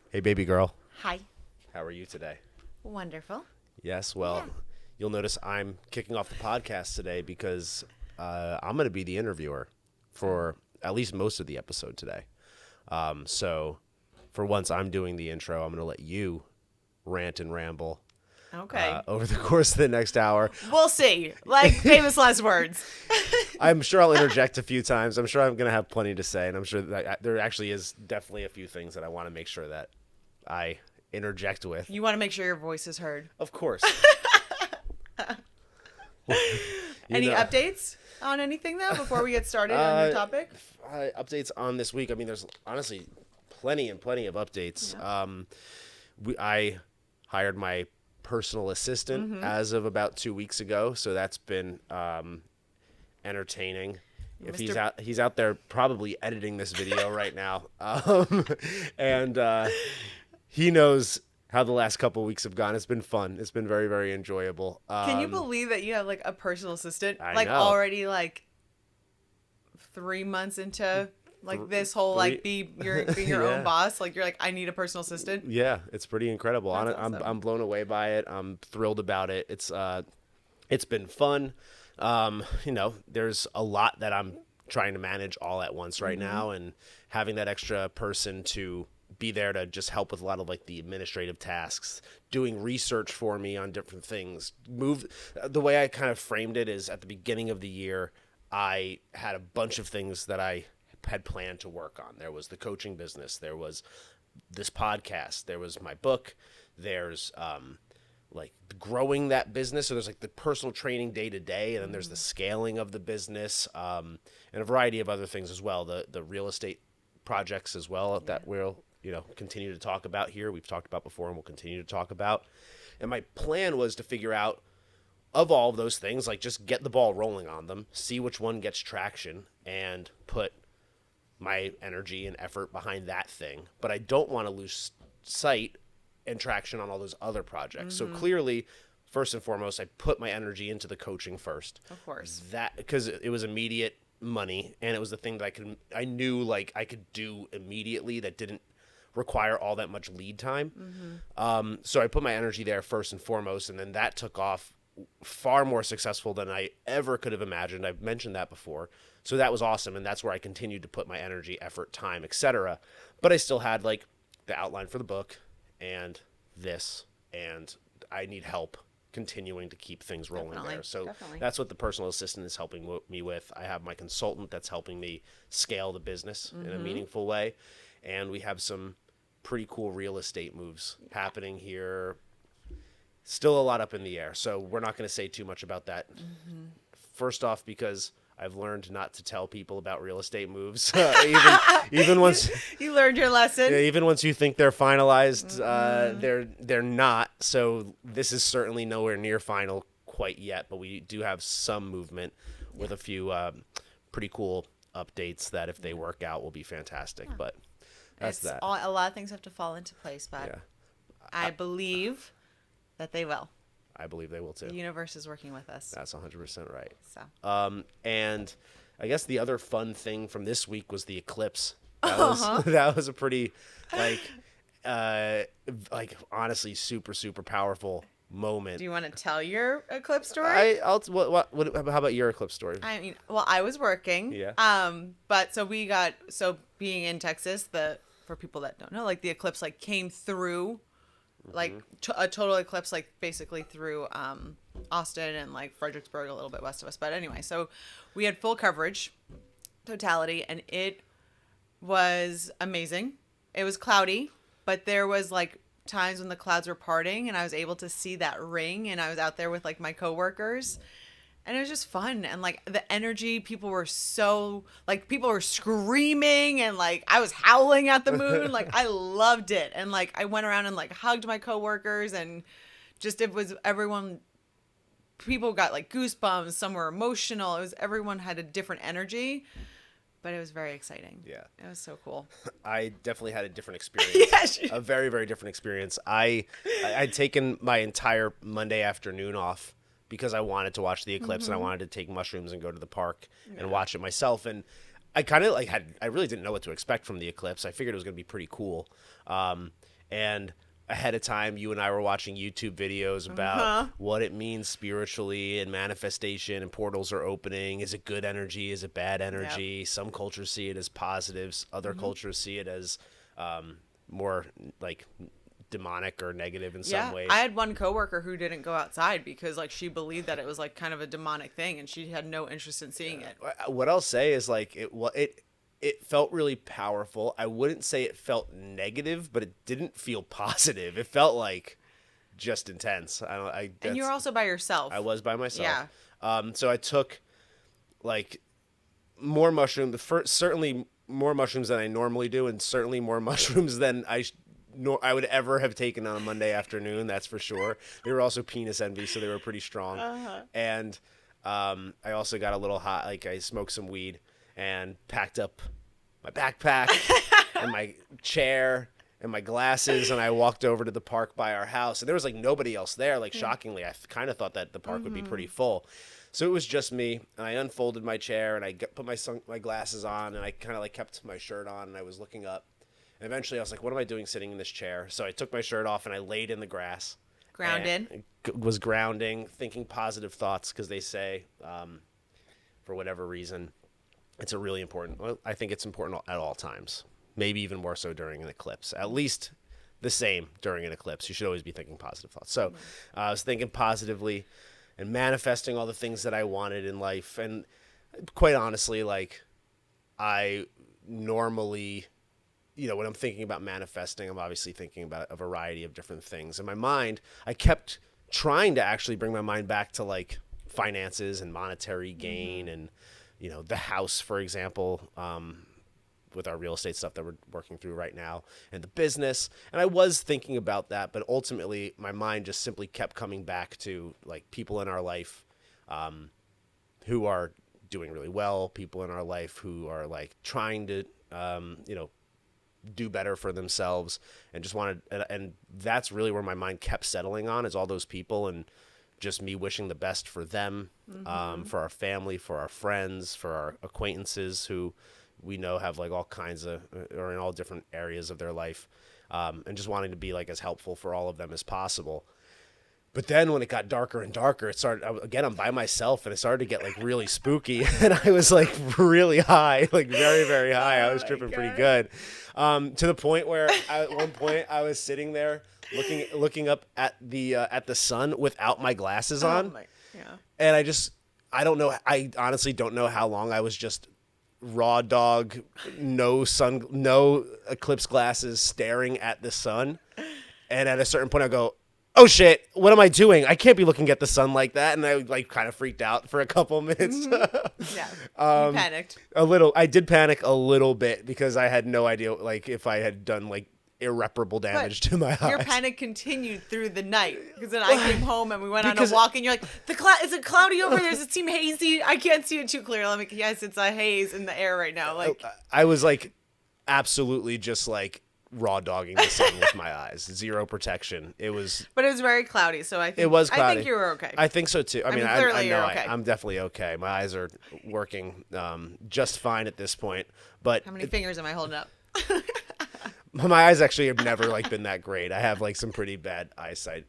Hey, baby girl. Hi. How are you today? Wonderful. Yes, well, Yeah. you'll notice I'm kicking off the podcast today because I'm going to be the interviewer for at least most of the episode today. So, for once, I'm doing the intro. I'm going to let you rant and ramble Okay. over the course of the next hour. We'll see. Like famous last words. I'm sure I'll interject a few times. I'm sure I'm going to have plenty to say, and I'm sure that there actually is definitely a few things that I want to make sure that I interject with. You want to make sure your voice is heard. Of course. Any updates on anything though before we get started on your topic? Updates on this week. I mean, there's honestly plenty of updates. Yeah. I hired my personal assistant as of about 2 weeks ago, so that's been entertaining. If he's out there probably editing this video right now, and he knows how the last couple of weeks have gone. It's been fun. It's been very, very enjoyable. Can you believe that you have like a personal assistant? I Like know. already like 3 months into like this whole like being your Yeah. own boss. Like you're like, I need a personal assistant. Yeah, it's pretty incredible. That's awesome. I'm blown away by it. I'm thrilled about it. It's been fun. There's a lot that I'm trying to manage all at once right now, and having that extra person to be there to just help with a lot of like the administrative tasks, doing research for me on different things. The way I kind of framed it is at the beginning of the year, I had a bunch of things that I had planned to work on. There was the coaching business, there was this podcast, there was my book, there's like growing that business. So there's like the personal training day to day, and then there's the scaling of the business, and a variety of other things as well. The real estate projects as well that we'll continue to talk about here. We've talked about before, and we'll continue to talk about. And my plan was to figure out of all of those things, like just get the ball rolling on them, see which one gets traction, and put my energy and effort behind that thing. But I don't want to lose sight and traction on all those other projects. So clearly, first and foremost, I put my energy into the coaching first. Of course. That because it was immediate money, and it was the thing that I knew like I could do immediately that didn't require all that much lead time. So I put my energy there first and foremost, and then that took off far more successful than I ever could have imagined. I've mentioned that before. So that was awesome, and that's where I continued to put my energy, effort, time, etc. But I still had like the outline for the book and this, and I need help continuing to keep things rolling there. So that's what the personal assistant is helping me with. I have my consultant that's helping me scale the business in a meaningful way, and we have some pretty cool real estate moves happening here. Still a lot up in the air, so we're not going to say too much about that. First off, because I've learned not to tell people about real estate moves, even once You learned your lesson. even once you think they're finalized, they're not. So this is certainly nowhere near final quite yet, but we do have some movement with a few pretty cool updates that, if they work out, will be fantastic. But that's that. A lot of things have to fall into place, but Yeah, I believe that they will. I believe they will too. The universe is working with us. That's 100% right. So And I guess the other fun thing from this week was the eclipse. That was a pretty honestly super powerful moment. do you want to tell your eclipse story? How about your eclipse story? I mean, well, I was working. Yeah. But being in Texas, for people that don't know, like the eclipse like came through, like a total eclipse, like basically through Austin and like Fredericksburg, a little bit west of us. But anyway, so we had full coverage, totality, and it was amazing. It was cloudy, but there was like times when the clouds were parting, and I was able to see that ring, and I was out there with like my coworkers. And it was just fun. And like the energy, people were screaming, and like I was howling at the moon. Like I loved it. And like I went around and like hugged my coworkers, and just people got like goosebumps. Some were emotional. Everyone had a different energy, but it was very exciting. Yeah. It was so cool. I definitely had a different experience. Yeah, a very, very different experience. I'd taken my entire Monday afternoon off because I wanted to watch the eclipse, and I wanted to take mushrooms and go to the park and watch it myself. And I kind of I really didn't know what to expect from the eclipse. I figured it was going to be pretty cool. And ahead of time, you and I were watching YouTube videos about what it means spiritually and manifestation, and portals are opening. Is it good energy? Is it bad energy? Yep. Some cultures see it as positives. Other cultures see it as more like demonic or negative in some ways. I had one coworker who didn't go outside because like she believed that it was like kind of a demonic thing, and she had no interest in seeing it. What I'll say is like it felt really powerful. I wouldn't say it felt negative, but it didn't feel positive. It felt like just intense. And you were also by yourself. I was by myself. Yeah. So I took like more mushrooms. Certainly more mushrooms than I normally do, and certainly more mushrooms than I would ever have taken on a Monday afternoon. That's for sure. They were also penis envy, so they were pretty strong. And I also got a little hot. Like I smoked some weed and packed up my backpack and my chair and my glasses, and I walked over to the park by our house, and there was like nobody else there. Like shockingly, I kind of thought that the park would be pretty full. So it was just me, and I unfolded my chair, and I put my glasses on, and I kind of like kept my shirt on, and I was looking up. And eventually I was like, what am I doing sitting in this chair? So I took my shirt off, and I laid in the grass. Grounded. Was grounding, thinking positive thoughts, because they say, for whatever reason, it's a really important. Well, I think it's important at all times. Maybe even more so during an eclipse. At least the same during an eclipse. You should always be thinking positive thoughts. So I was thinking positively and manifesting all the things that I wanted in life. And quite honestly, like I normally, when I'm thinking about manifesting, I'm obviously thinking about a variety of different things. In my mind, I kept trying to actually bring my mind back to like finances and monetary gain and the house, for example, with our real estate stuff that we're working through right now, and the business. And I was thinking about that, but ultimately my mind just simply kept coming back to like people in our life who are doing really well, people in our life who are like trying to, do better for themselves, and just wanted, and that's really where my mind kept settling on, is all those people and just me wishing the best for them, for our family, for our friends, for our acquaintances who we know have like all kinds of, or in all different areas of their life, and just wanting to be like as helpful for all of them as possible. But then when it got darker and darker, it started, again, I'm by myself, and it started to get like really spooky, and I was like really high, like very, very high. I was tripping pretty good, to the point where at one point I was sitting there looking up at the sun without my glasses on. And I don't know. I honestly don't know how long I was just raw dog, no eclipse glasses, staring at the sun. And at a certain point I go, oh shit, what am I doing? I can't be looking at the sun like that. And I like kind of freaked out for a couple minutes. You panicked. A little. I did panic a little bit because I had no idea like if I had done like irreparable damage to my eyes. Your panic continued through the night, because then I came home and we went on a walk, and you're like, is it cloudy over there? Does it seem hazy? I can't see it too clearly. I'm like, yes, it's a haze in the air right now. Like I was like absolutely just like raw dogging the sun with my eyes. Zero protection. But it was very cloudy, so I think it was cloudy. I think you were okay. I think so too. I mean clearly I know you're okay. I'm definitely okay. My eyes are working just fine at this point. But how many fingers am I holding up? My eyes actually have never like been that great. I have like some pretty bad eyesight.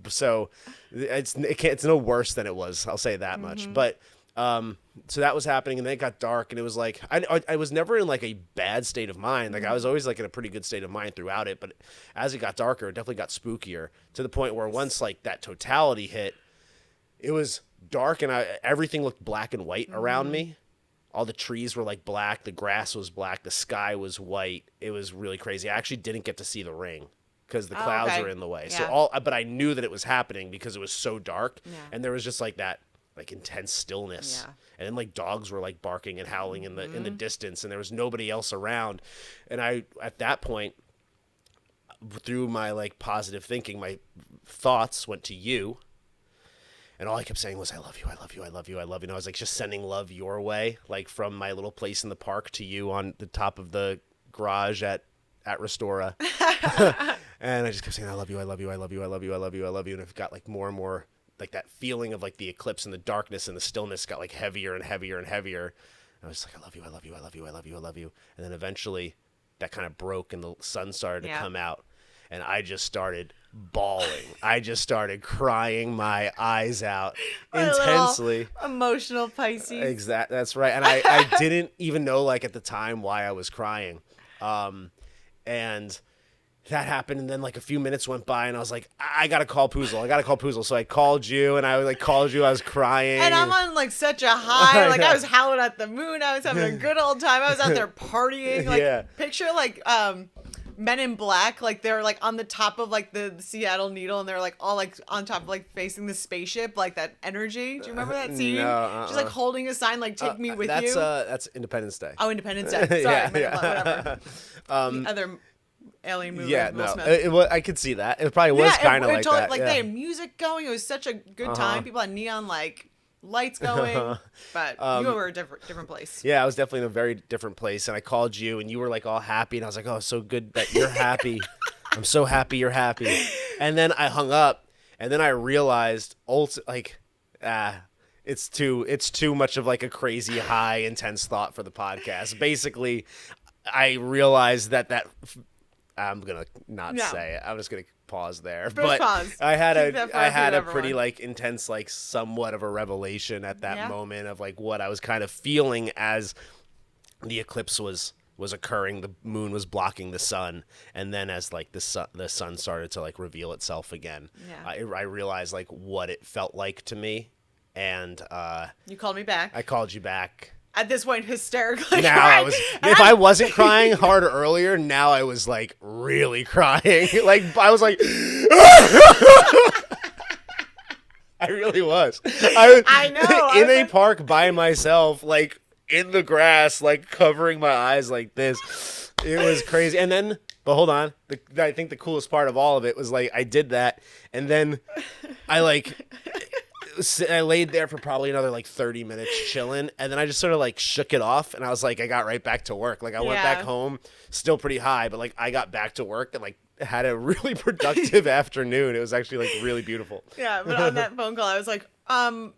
So it's no worse than it was. I'll say that much. But so that was happening, and then it got dark, and it was like I was never in like a bad state of mind. Like I was always like in a pretty good state of mind throughout it. But as it got darker, it definitely got spookier, to the point where once like that totality hit, it was dark, and everything looked black and white around me. All the trees were like black, the grass was black, the sky was white. It was really crazy. I actually didn't get to see the ring because the clouds were in the way. Yeah. So but I knew that it was happening because it was so dark, and there was just like that like intense stillness. Yeah. And then like dogs were like barking and howling in the distance, and there was nobody else around. And I at that point, through my like positive thinking, my thoughts went to you. And all I kept saying was, I love you, I love you, I love you, I love you. And I was like just sending love your way, like from my little place in the park to you on the top of the garage at Restora. And I just kept saying, I love you, I love you, I love you, I love you, I love you, I love you. And it got like more and more like that feeling of like the eclipse and the darkness and the stillness got like heavier and heavier and heavier. And I was like, I love you, I love you, I love you, I love you, I love you. And then eventually that kind of broke and the sun started to Yeah. come out, and I just started bawling. I just started crying my eyes out My little intensely. emotional Pisces. That's right. And I didn't even know, like, at the time why I was crying. And that happened, and then like a few minutes went by, and I was like, I gotta call Puzzle. So I called you, and I called you. I was crying, And I'm on like such a high. Like I was howling at the moon. I was having a good old time. I was out there partying. Like Yeah. picture like Men in Black, like they're like on the top of like the Seattle Needle, and they're like all like on top of like facing the spaceship, like that energy. Do you remember that scene? No, She's like holding a sign like "Take me with you." That's Independence Day. Oh, Independence Day. Sorry, Yeah, Men in yeah. Black, whatever. The other alien movie. Yeah, with Will no, Smith. I could see that. It probably was kind of like that. Like yeah. they had music going. It was such a good time. People had neon like lights going, but you were a different place. Yeah, I was definitely in a very different place, and I called you, and you were like all happy, and I was like, oh, so good that you're happy. I'm so happy you're happy. And then I hung up, and then I realized, it's too much of like a crazy, high, intense thought for the podcast. Basically, I realized that I'm gonna not say it. I'm just gonna pause there. But pause. I had Keep that for a everyone. pretty like intense, like somewhat of a revelation at that Yeah. moment of like what I was kind of feeling as the eclipse was occurring. The moon was blocking the sun, and then as like the sun started to like reveal itself again, Yeah. I realized like what it felt like to me, and You called me back. I called you back. At this point, hysterically. Now crying. I was, if I wasn't crying hard earlier, now I was like really crying. Like I was like, I really was. I know, I in was a like- park by myself, like in the grass, like covering my eyes like this. It was crazy. And then, but hold on, I think the coolest part of all of it was like I did that, and then I laid there for probably another like 30 minutes chilling, and then I just sort of like shook it off, and I was like, I got right back to work. Like I went back home, still pretty high, but like I got back to work and like had a really productive afternoon. It was actually like really beautiful. Yeah, but on that phone call, I was like, I'm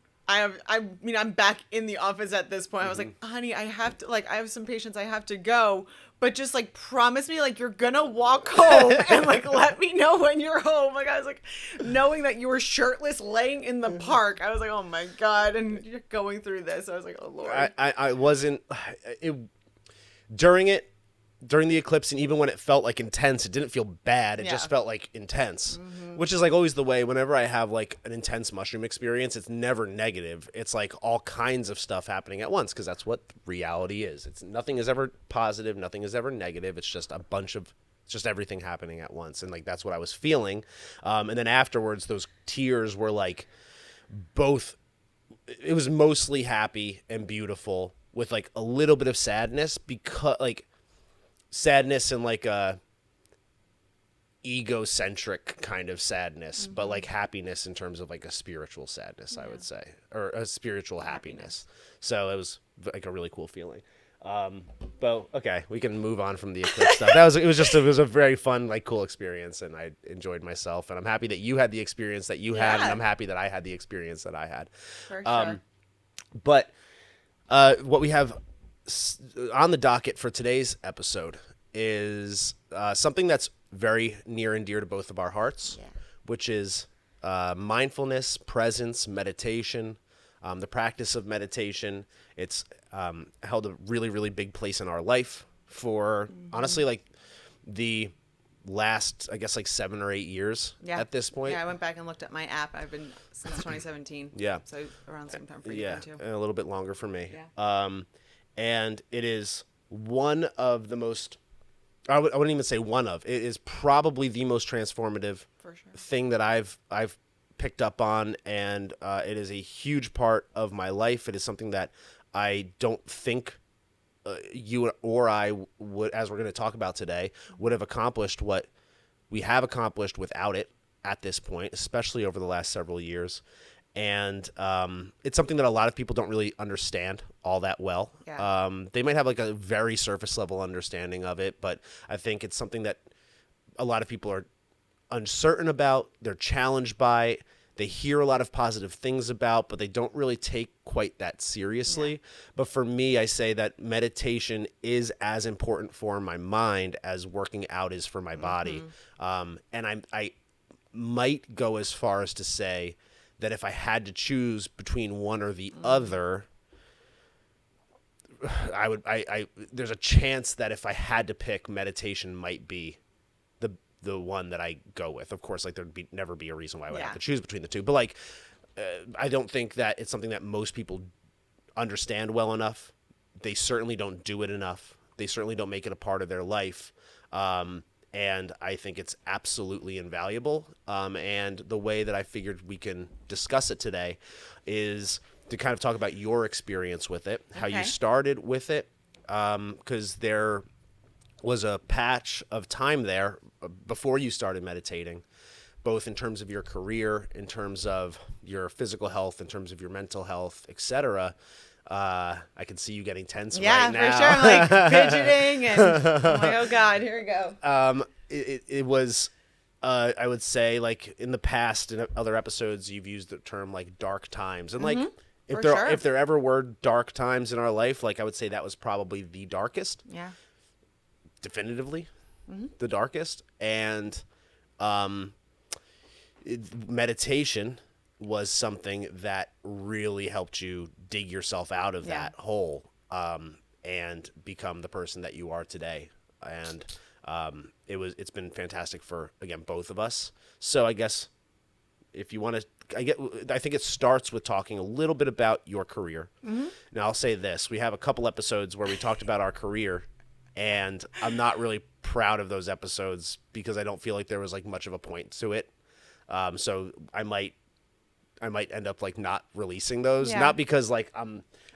back in the office at this point. I was like, honey, I have to, like, I have some patients, I have to go, but just like promise me like you're gonna walk home and like let me know when you're home. Like I was like, knowing that you were shirtless laying in the park, I was like, oh my god, and you're going through this. I was like, oh lord. I wasn't during the eclipse, and even when it felt like intense, it didn't feel bad. It just felt like intense, which is like always the way whenever I have like an intense mushroom experience. It's never negative. It's like all kinds of stuff happening at once, because that's what reality is. Nothing is ever positive, nothing is ever negative. It's just just everything happening at once, and like that's what I was feeling. And then afterwards, those tears were like both. It was mostly happy and beautiful with like a little bit of sadness, because like sadness and like a egocentric kind of sadness, but like happiness in terms of like a spiritual sadness, I would say, or a spiritual happiness. So it was like a really cool feeling. But okay, we can move on from the eclipse stuff. It was a very fun, like cool experience, and I enjoyed myself, and I'm happy that you had the experience that you had, and I'm happy that I had the experience that I had. For sure. But what we have on the docket for today's episode is something that's very near and dear to both of our hearts, which is mindfulness, presence, meditation, the practice of meditation. It's held a really, really big place in our life for honestly like the last, I guess, like 7 or 8 years at this point. Yeah, I went back and looked at my app. I've been since 2017. Yeah. So around the same time for you then too. And a little bit longer for me. Yeah. And it is one of the most, I wouldn't even say one of, it is probably the most transformative For sure. thing that I've picked up on, and it is a huge part of my life. It is something that I don't think you or I would, as we're going to talk about today, would have accomplished what we have accomplished without it at this point, especially over the last several years. And it's something that a lot of people don't really understand all that well. Yeah. They might have like a very surface level understanding of it, but I think it's something that a lot of people are uncertain about. They're challenged by. they hear a lot of positive things about, but they don't really take quite that seriously. But for me, I say that meditation is as important for my mind as working out is for my body. And I might go as far as to say that if I had to choose between one or the other, there's a chance that if I had to pick, meditation might be the one that I go with. Of course, like there'd never be a reason why I would have to choose between the two. But like, I don't think that it's something that most people understand well enough. They certainly don't do it enough. They certainly don't make it a part of their life. And I think it's absolutely invaluable. And the way that I figured we can discuss it today is to kind of talk about your experience with it, how you started with it, because there was a patch of time there before you started meditating, both in terms of your career, in terms of your physical health, in terms of your mental health, etc. I can see you getting tense right now. Yeah, for sure. I'm like fidgeting and I'm like, oh God, here we go. It was, I would say, like in the past, in other episodes, you've used the term like dark times. And like, if there ever were dark times in our life, like I would say that was probably the darkest. Yeah. Definitively the darkest. And meditation was something that really helped you dig yourself out of that hole and become the person that you are today. And it's been fantastic for, again, both of us. So I guess if you want to, I think it starts with talking a little bit about your career. Now I'll say this, we have a couple episodes where we talked about our career, and I'm not really proud of those episodes because I don't feel like there was like much of a point to it. So I might end up like not releasing those, not because like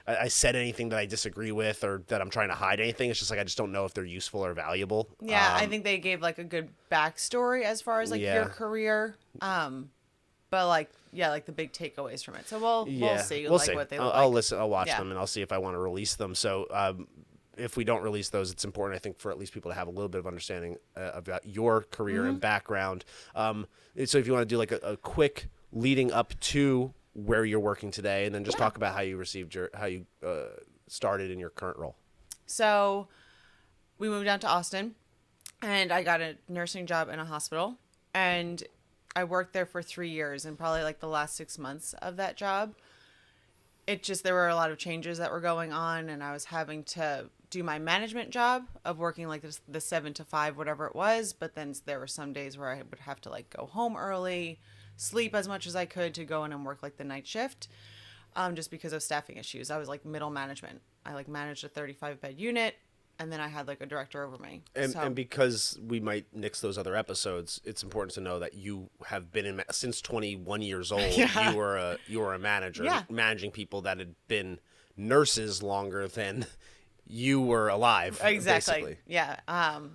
I said anything that I disagree with or that I'm trying to hide anything. It's just like I just don't know if they're useful or valuable. Yeah, I think they gave like a good backstory as far as like your career. But like like the big takeaways from it. So we'll see. We'll see. What they look I'll like. listen. I'll watch them and I'll see if I want to release them. So if we don't release those, it's important, I think, for at least people to have a little bit of understanding about your career and background. So if you want to do like a quick leading up to where you're working today, and then just talk about how you started in your current role. So we moved down to Austin, and I got a nursing job in a hospital, and I worked there for 3 years, and probably like the last 6 months of that job, there were a lot of changes that were going on, and I was having to do my management job of working like the 7 to 5, whatever it was. But then there were some days where I would have to like go home early, sleep as much as I could to go in and work like the night shift, just because of staffing issues. I was like middle management. I like managed a 35-bed unit, and then I had like a director over me. And because we might nix those other episodes, it's important to know that you have been since 21 years old. You were a manager, managing people that had been nurses longer than you were alive. Exactly. Basically. Yeah.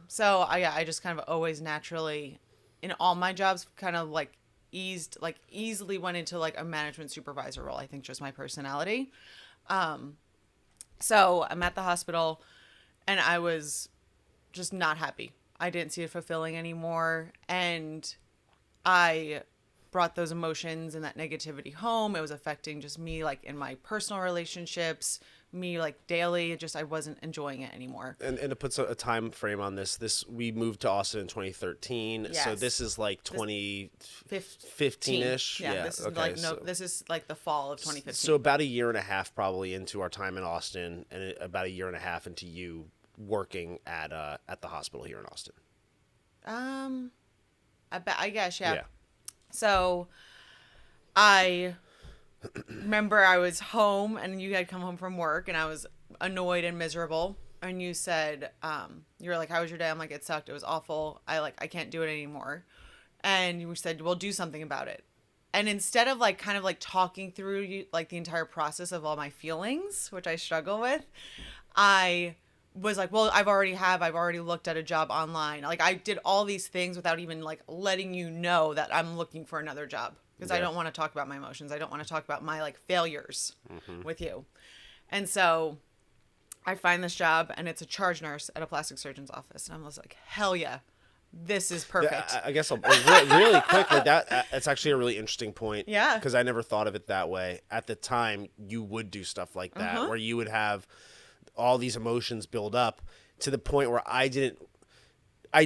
So I just kind of always naturally, in all my jobs, kind of like easily went into like a management supervisor role. I think just my personality. So I'm at the hospital, and I was just not happy. I didn't see it fulfilling anymore, and I brought those emotions and that negativity home. It was affecting just me, like in my personal relationships, me like daily. I wasn't enjoying it anymore. And to put a time frame on this, we moved to Austin in 2013. Yes. So this is like 2015-ish. Yeah. This is this is like the fall of 2015. So about a year and a half probably into our time in Austin, and about a year and a half into you working at the hospital here in Austin. I guess, yeah. So I remember I was home, and you had come home from work, and I was annoyed and miserable. And you said, you were like, how was your day? I'm like, it sucked. It was awful. I can't do it anymore. And you said, well, do something about it. And instead of like kind of like talking through like the entire process of all my feelings, which I struggle with, I was like, well, I've already looked at a job online. Like I did all these things without even like letting you know that I'm looking for another job, because I don't want to talk about my emotions. I don't want to talk about my like failures with you. And so I find this job, and it's a charge nurse at a plastic surgeon's office. And I was like, hell yeah. this is perfect. I guess really quick, like that's actually a really interesting point. Yeah. Because I never thought of it that way. At the time, you would do stuff like that, where you would have all these emotions build up to the point where I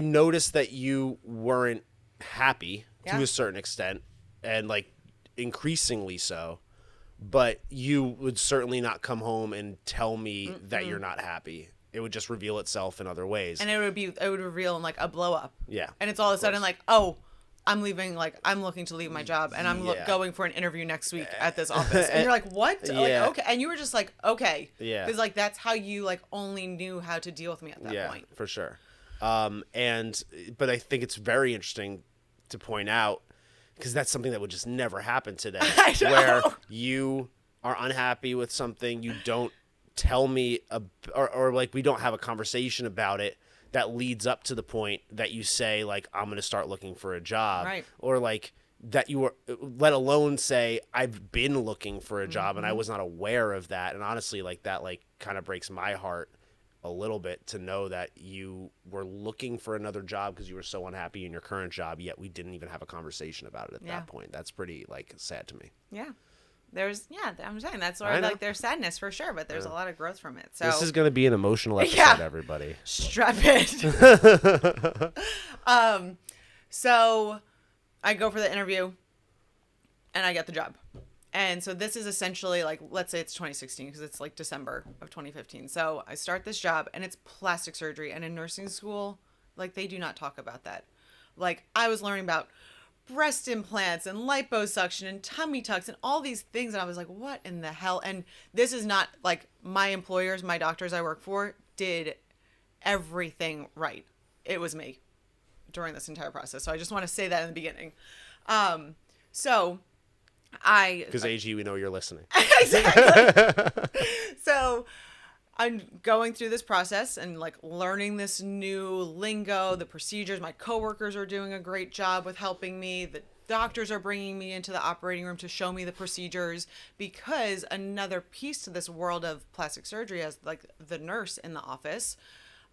noticed that you weren't happy to a certain extent, and like increasingly so, but you would certainly not come home and tell me that you're not happy. It would just reveal itself in other ways. And it would reveal in like a blow up. Yeah. And it's all of a sudden like, oh, I'm leaving, like, I'm looking to leave my job, and I'm going for an interview next week at this office. And you're like, what? Yeah. Like, okay. And you were just like, okay. Yeah. Because, like, that's how you, like, only knew how to deal with me at that point. For sure. But I think it's very interesting to point out, because that's something that would just never happen today. I know. Where you are unhappy with something, you don't tell me, or like we don't have a conversation about it that leads up to the point that you say, like, I'm going to start looking for a job. Right. Or like that you were, let alone say, I've been looking for a job and I was not aware of that. And honestly, like that, like kind of breaks my heart a little bit to know that you were looking for another job because you were so unhappy in your current job, yet we didn't even have a conversation about it at that point. That's pretty, like, sad to me. Yeah. I'm saying that's sort of like there's sadness for sure, but there's a lot of growth from it. So this is going to be an emotional episode, everybody. Strap it. So I go for the interview and I get the job. And so this is essentially like, let's say it's 2016 because it's like December of 2015. So I start this job and it's plastic surgery, and in nursing school, like they do not talk about that. Like I was learning about breast implants and liposuction and tummy tucks and all these things, and I was like, what in the hell? And this is not like my employers, my doctors I work for did everything right. It was me during this entire process. So I just want to say that in the beginning. Because AG, we know you're listening. Exactly. So I'm going through this process and like learning this new lingo, the procedures. My coworkers are doing a great job with helping me. The doctors are bringing me into the operating room to show me the procedures, because another piece to this world of plastic surgery, as like the nurse in the office,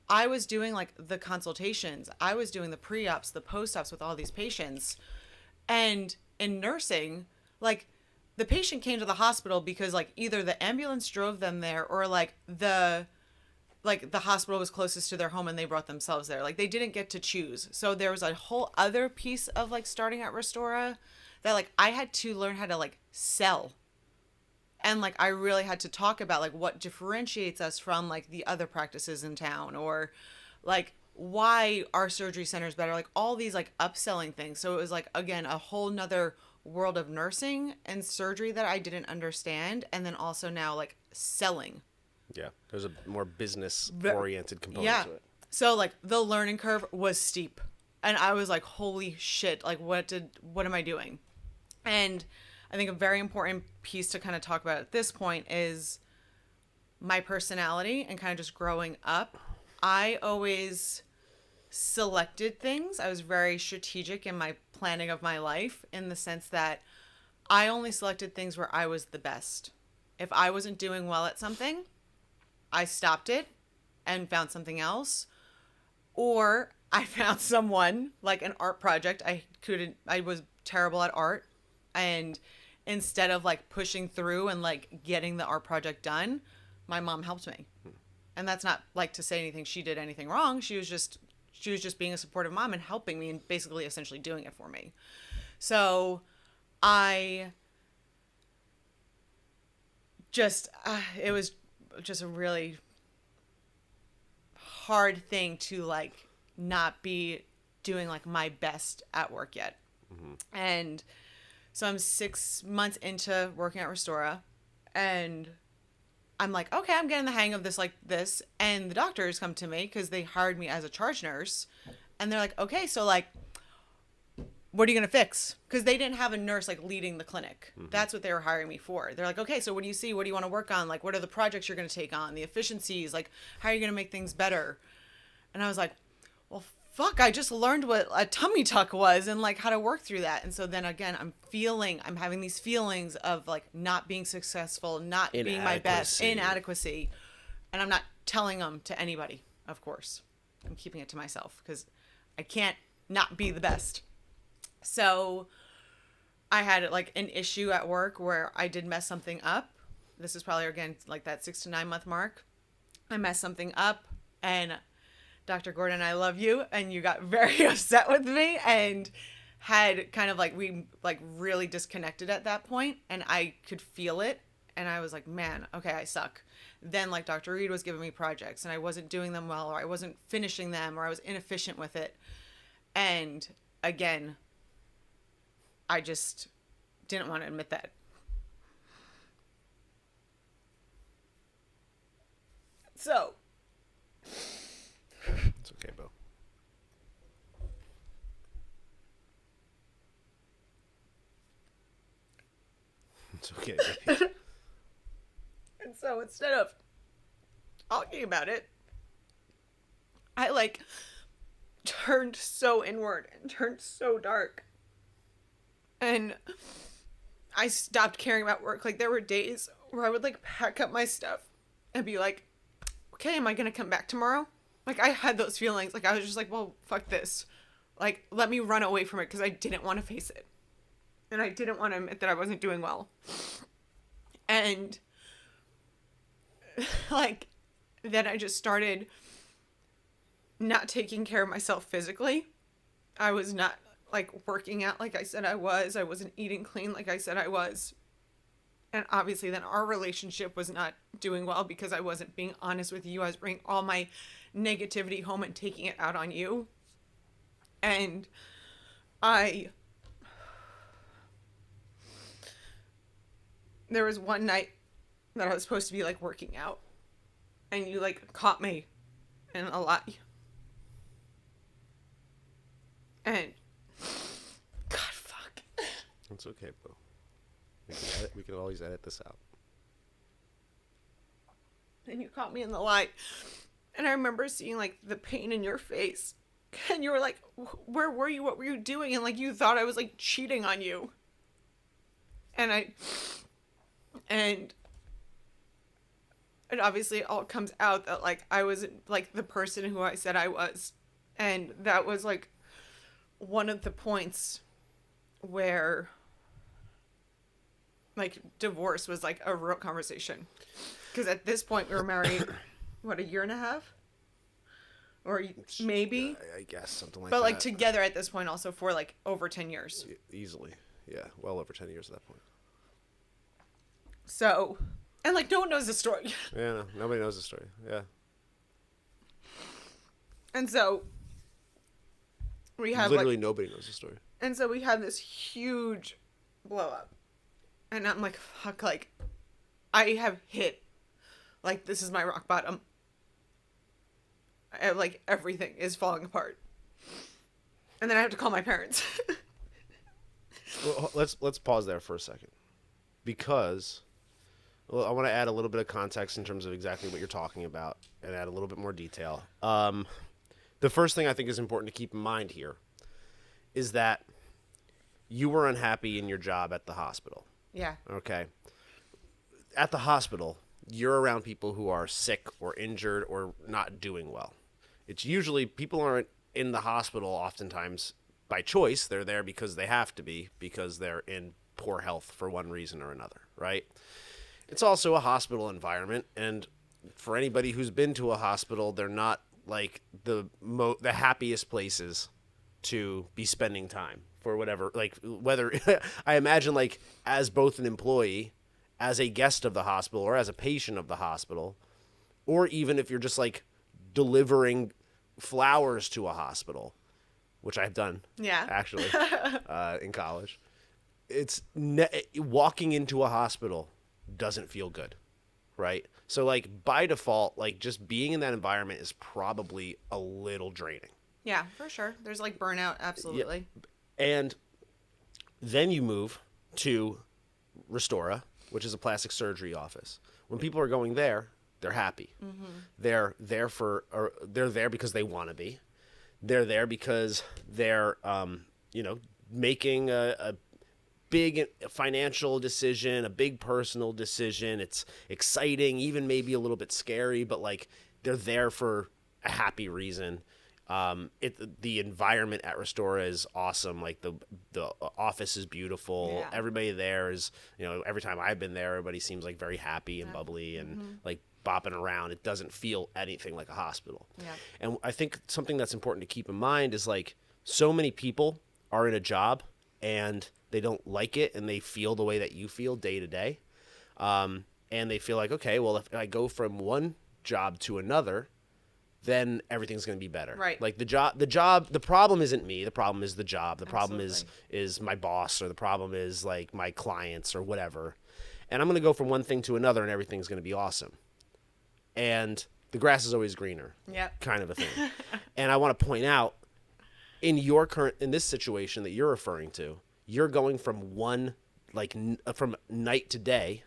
I was doing like the consultations. I was doing the pre-ops, the post-ops with all these patients. And in nursing, like the patient came to the hospital because like either the ambulance drove them there, or like the hospital was closest to their home and they brought themselves there. Like they didn't get to choose. So there was a whole other piece of like starting at Restora that like I had to learn how to like sell. And like I really had to talk about like what differentiates us from like the other practices in town, or like why our surgery center is better, like all these like upselling things. So it was like, again, a whole nother world of nursing and surgery that I didn't understand. And then also now like selling. Yeah. There's a more business oriented component to it. So like the learning curve was steep, and I was like, holy shit, like what am I doing? And I think a very important piece to kind of talk about at this point is my personality and kind of just growing up. I always selected things. I was very strategic in my planning of my life, in the sense that I only selected things where I was the best. If I wasn't doing well at something, I stopped it and found something else. Or I found someone, like an art project. I was terrible at art. And instead of like pushing through and like getting the art project done, my mom helped me. And that's not like to say anything she did anything wrong. She was just being a supportive mom and helping me and basically essentially doing it for me. So I just, it was just a really hard thing to like not be doing like my best at work yet. Mm-hmm. And so I'm 6 months into working at Restora, and I'm like, okay, I'm getting the hang of this, like this. And the doctors come to me because they hired me as a charge nurse. And they're like, okay, so like, what are you going to fix? Because they didn't have a nurse like leading the clinic. Mm-hmm. That's what they were hiring me for. They're like, okay, so what do you see? What do you want to work on? Like, what are the projects you're going to take on? The efficiencies? Like, how are you going to make things better? And I was like, well, fuck, I just learned what a tummy tuck was and like how to work through that. And so then again, I'm having these feelings of like not being successful, not being my best, inadequacy. And I'm not telling them to anybody, of course. I'm keeping it to myself because I can't not be the best. So I had like an issue at work where I did mess something up. This is probably, again, like that 6 to 9 month mark. I messed something up, and Dr. Gordon, I love you, and you got very upset with me and had kind of like, we like really disconnected at that point, and I could feel it, and I was like, man, okay, I suck. Then like Dr. Reed was giving me projects and I wasn't doing them well, or I wasn't finishing them, or I was inefficient with it. And again, I just didn't want to admit that. So It's okay, Bo. It's okay, baby. And so instead of talking about it, I like turned so inward and turned so dark. And I stopped caring about work. Like there were days where I would like pack up my stuff and be like, okay, am I going to come back tomorrow? Like I had those feelings. Like I was just like, well, fuck this. Like let me run away from it, because I didn't want to face it. And I didn't want to admit that I wasn't doing well. And like then I just started not taking care of myself physically. I was not like working out like I said I was. I wasn't eating clean like I said I was. And obviously then our relationship was not doing well, because I wasn't being honest with you. I was bringing all my negativity home and taking it out on you. And there was one night that I was supposed to be like working out, and you like caught me in a lie. And God, fuck. It's okay, Bo. We can always edit this out. And you caught me in the lie. And I remember seeing like the pain in your face. And you were like, where were you? What were you doing? And like you thought I was like cheating on you. And it obviously all comes out that like I wasn't like the person who I said I was. And that was like one of the points where like divorce was like a real conversation. Because at this point we were married, what, a year and a half? Or maybe? I guess, something like that. But like together at this point also for like over 10 years. Easily. Yeah, well over 10 years at that point. So, and like no one knows the story. Yeah, no, nobody knows the story. Yeah. And so we have literally nobody knows the story. And so we had this huge blow up. And I'm like, fuck, like I have hit, like this is my rock bottom. Like everything is falling apart. And then I have to call my parents. Well, let's pause there for a second, because I want to add a little bit of context in terms of exactly what you're talking about, and add a little bit more detail. The first thing I think is important to keep in mind here is that you were unhappy in your job at the hospital. Yeah. Okay. At the hospital, you're around people who are sick or injured or not doing well. It's usually people aren't in the hospital oftentimes by choice. They're there because they have to be, because they're in poor health for one reason or another, right? It's also a hospital environment, and for anybody who's been to a hospital, they're not like the happiest places to be spending time for whatever, like whether I imagine like as both an employee, as a guest of the hospital, or as a patient of the hospital, or even if you're just like delivering flowers to a hospital, which I've done, actually, in college. It's walking into a hospital doesn't feel good, right? So like by default, like just being in that environment is probably a little draining. Yeah, for sure. There's like burnout, absolutely. Yeah. And then you move to Restora, which is a plastic surgery office. When people are going there, they're happy. Mm-hmm. They're there because they want to be. They're there because they're, making a big financial decision, a big personal decision. It's exciting, even maybe a little bit scary, but like they're there for a happy reason. The environment at Restora is awesome. Like the office is beautiful. Yeah. Everybody there is, every time I've been there, everybody seems like very happy and bubbly and like bopping around. It doesn't feel anything like a hospital. Yeah. And I think something that's important to keep in mind is like so many people are in a job and they don't like it and they feel the way that you feel day to day. And they feel like, okay, well, if I go from one job to another, then everything's going to be better. Right. Like the problem isn't me. The problem is the job. The problem Absolutely. is my boss, or the problem is like my clients or whatever. And I'm going to go from one thing to another and everything's going to be awesome. And the grass is always greener. Yep. Kind of a thing. And I want to point out in this situation that you're referring to, you're going from from night to day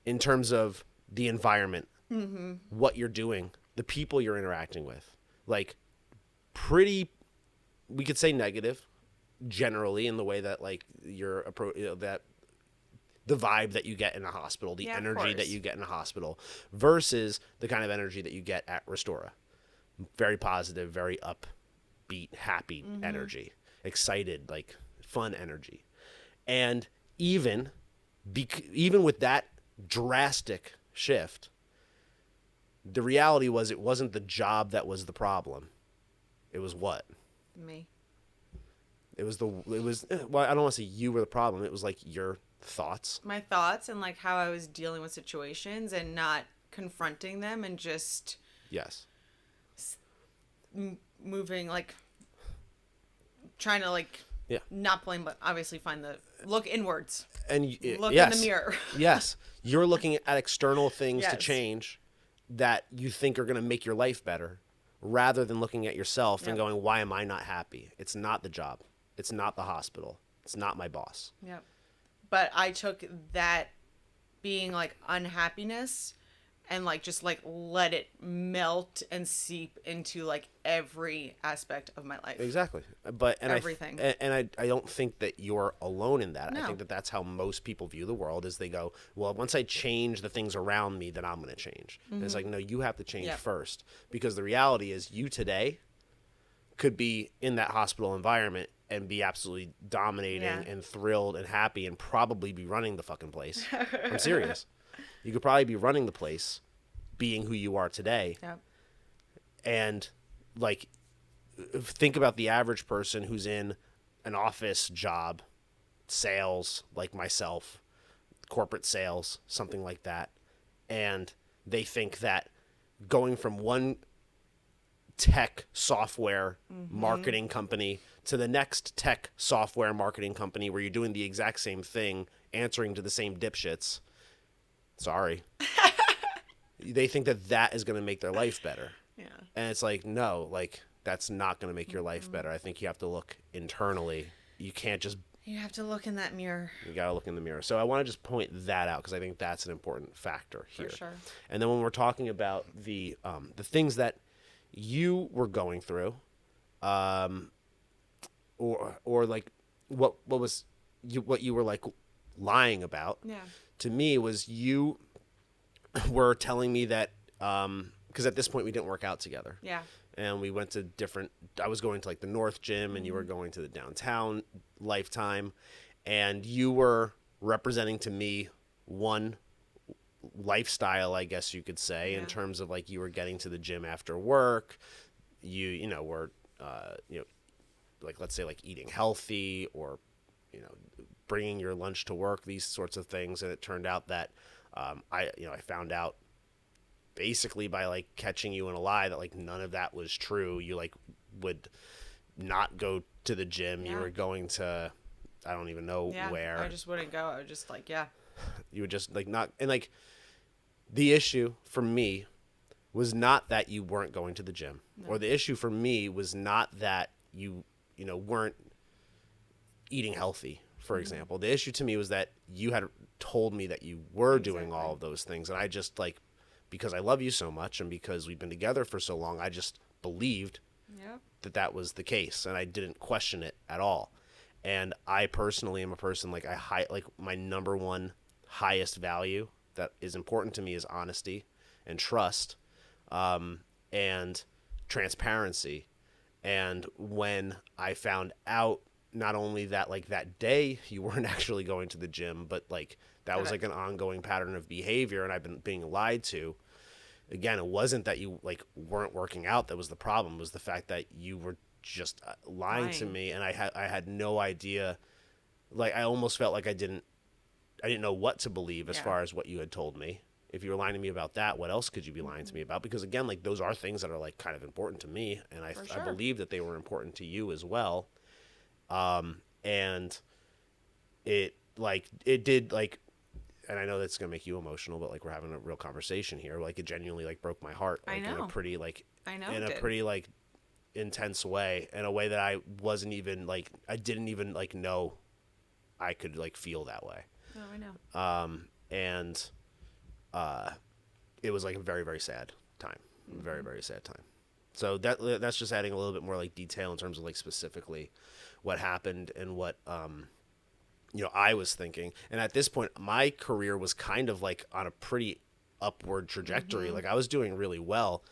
in terms of the environment, what you're doing, the people you're interacting with, like pretty, we could say negative generally in the way that like that the vibe that you get in a hospital, the energy that you get in a hospital versus the kind of energy that you get at Restora. Very positive, very upbeat, happy energy, excited, like fun energy. And even with that drastic shift, the reality was it wasn't the job that was the problem. It was what? Me. Well, I don't want to say you were the problem. It was like your thoughts. My thoughts and like how I was dealing with situations and not confronting them and just Yes. moving, like trying to like not blame, but obviously look inwards And look yes. in the mirror. Yes. You're looking at external things to Yes. change that you think are going to make your life better rather than looking at yourself and going, why am I not happy? It's not the job. It's not the hospital. It's not my boss. Yep. But I took that being like unhappiness and like just like let it melt and seep into like every aspect of my life. Exactly. But Everything. I don't think that you're alone in that. No. I think that that's how most people view the world is they go, well, once I change the things around me, then I'm going to change. And it's like, no, you have to change first, because the reality is you today could be in that hospital environment and be absolutely dominating and thrilled and happy and probably be running the fucking place. I'm serious. You could probably be running the place being who you are today. Yep. And like, think about the average person who's in an office job, sales, like myself, corporate sales, something like that. And they think that going from one tech software marketing company to the next tech software marketing company where you're doing the exact same thing, answering to the same dipshits. Sorry. They think that that is going to make their life better. Yeah. And it's like, no, like that's not going to make your life better. I think you have to look internally. You can't just, You have to look in that mirror. you got to look in the mirror. So I want to just point that out because I think that's an important factor here. For sure. And then when we're talking about the things that you were going through, or like what you were like lying about, Yeah. to me was you were telling me that because at this point we didn't work out together. Yeah. And we went to I was going to like the North Gym and you were going to the downtown Lifetime, and you were representing to me one lifestyle, I guess you could say, in terms of like you were getting to the gym after work. You were, like, let's say like eating healthy or, bringing your lunch to work, these sorts of things. And it turned out that, I found out basically by like catching you in a lie that like none of that was true. You like would not go to the gym. You were going to, I don't even know where. I just wouldn't go. I would just like, You would just like not, and like the issue for me was not that you weren't going to the gym, or the issue for me was not that you weren't eating healthy, for example. The issue to me was that you had told me that you were doing all of those things, and I just like, because I love you so much and because we've been together for so long, I just believed that was the case, and I didn't question it at all. And I personally am a person like my number one highest value that is important to me is honesty and trust, and transparency. And when I found out, not only that like that day you weren't actually going to the gym, but like that was like an ongoing pattern of behavior, and I've been being lied to. Again, it wasn't that you like weren't working out that was the problem. It was the fact that you were just lying to me, and I had no idea. Like I almost felt like I didn't know what to believe as far as what you had told me. If you were lying to me about that, what else could you be lying to me about? Because again, like those are things that are like kind of important to me, and I believe that they were important to you as well. And it did like, and I know that's gonna make you emotional, but like we're having a real conversation here. Like it genuinely like broke my heart. Like, in a pretty like pretty like intense way, in a way that I wasn't even like I didn't even like know I could like feel that way. Oh, I know. And it was like a very, very sad time. Very, very sad time. So that's just adding a little bit more like detail in terms of like specifically what happened and what I was thinking. And at this point, my career was kind of like on a pretty upward trajectory. Like I was doing really well.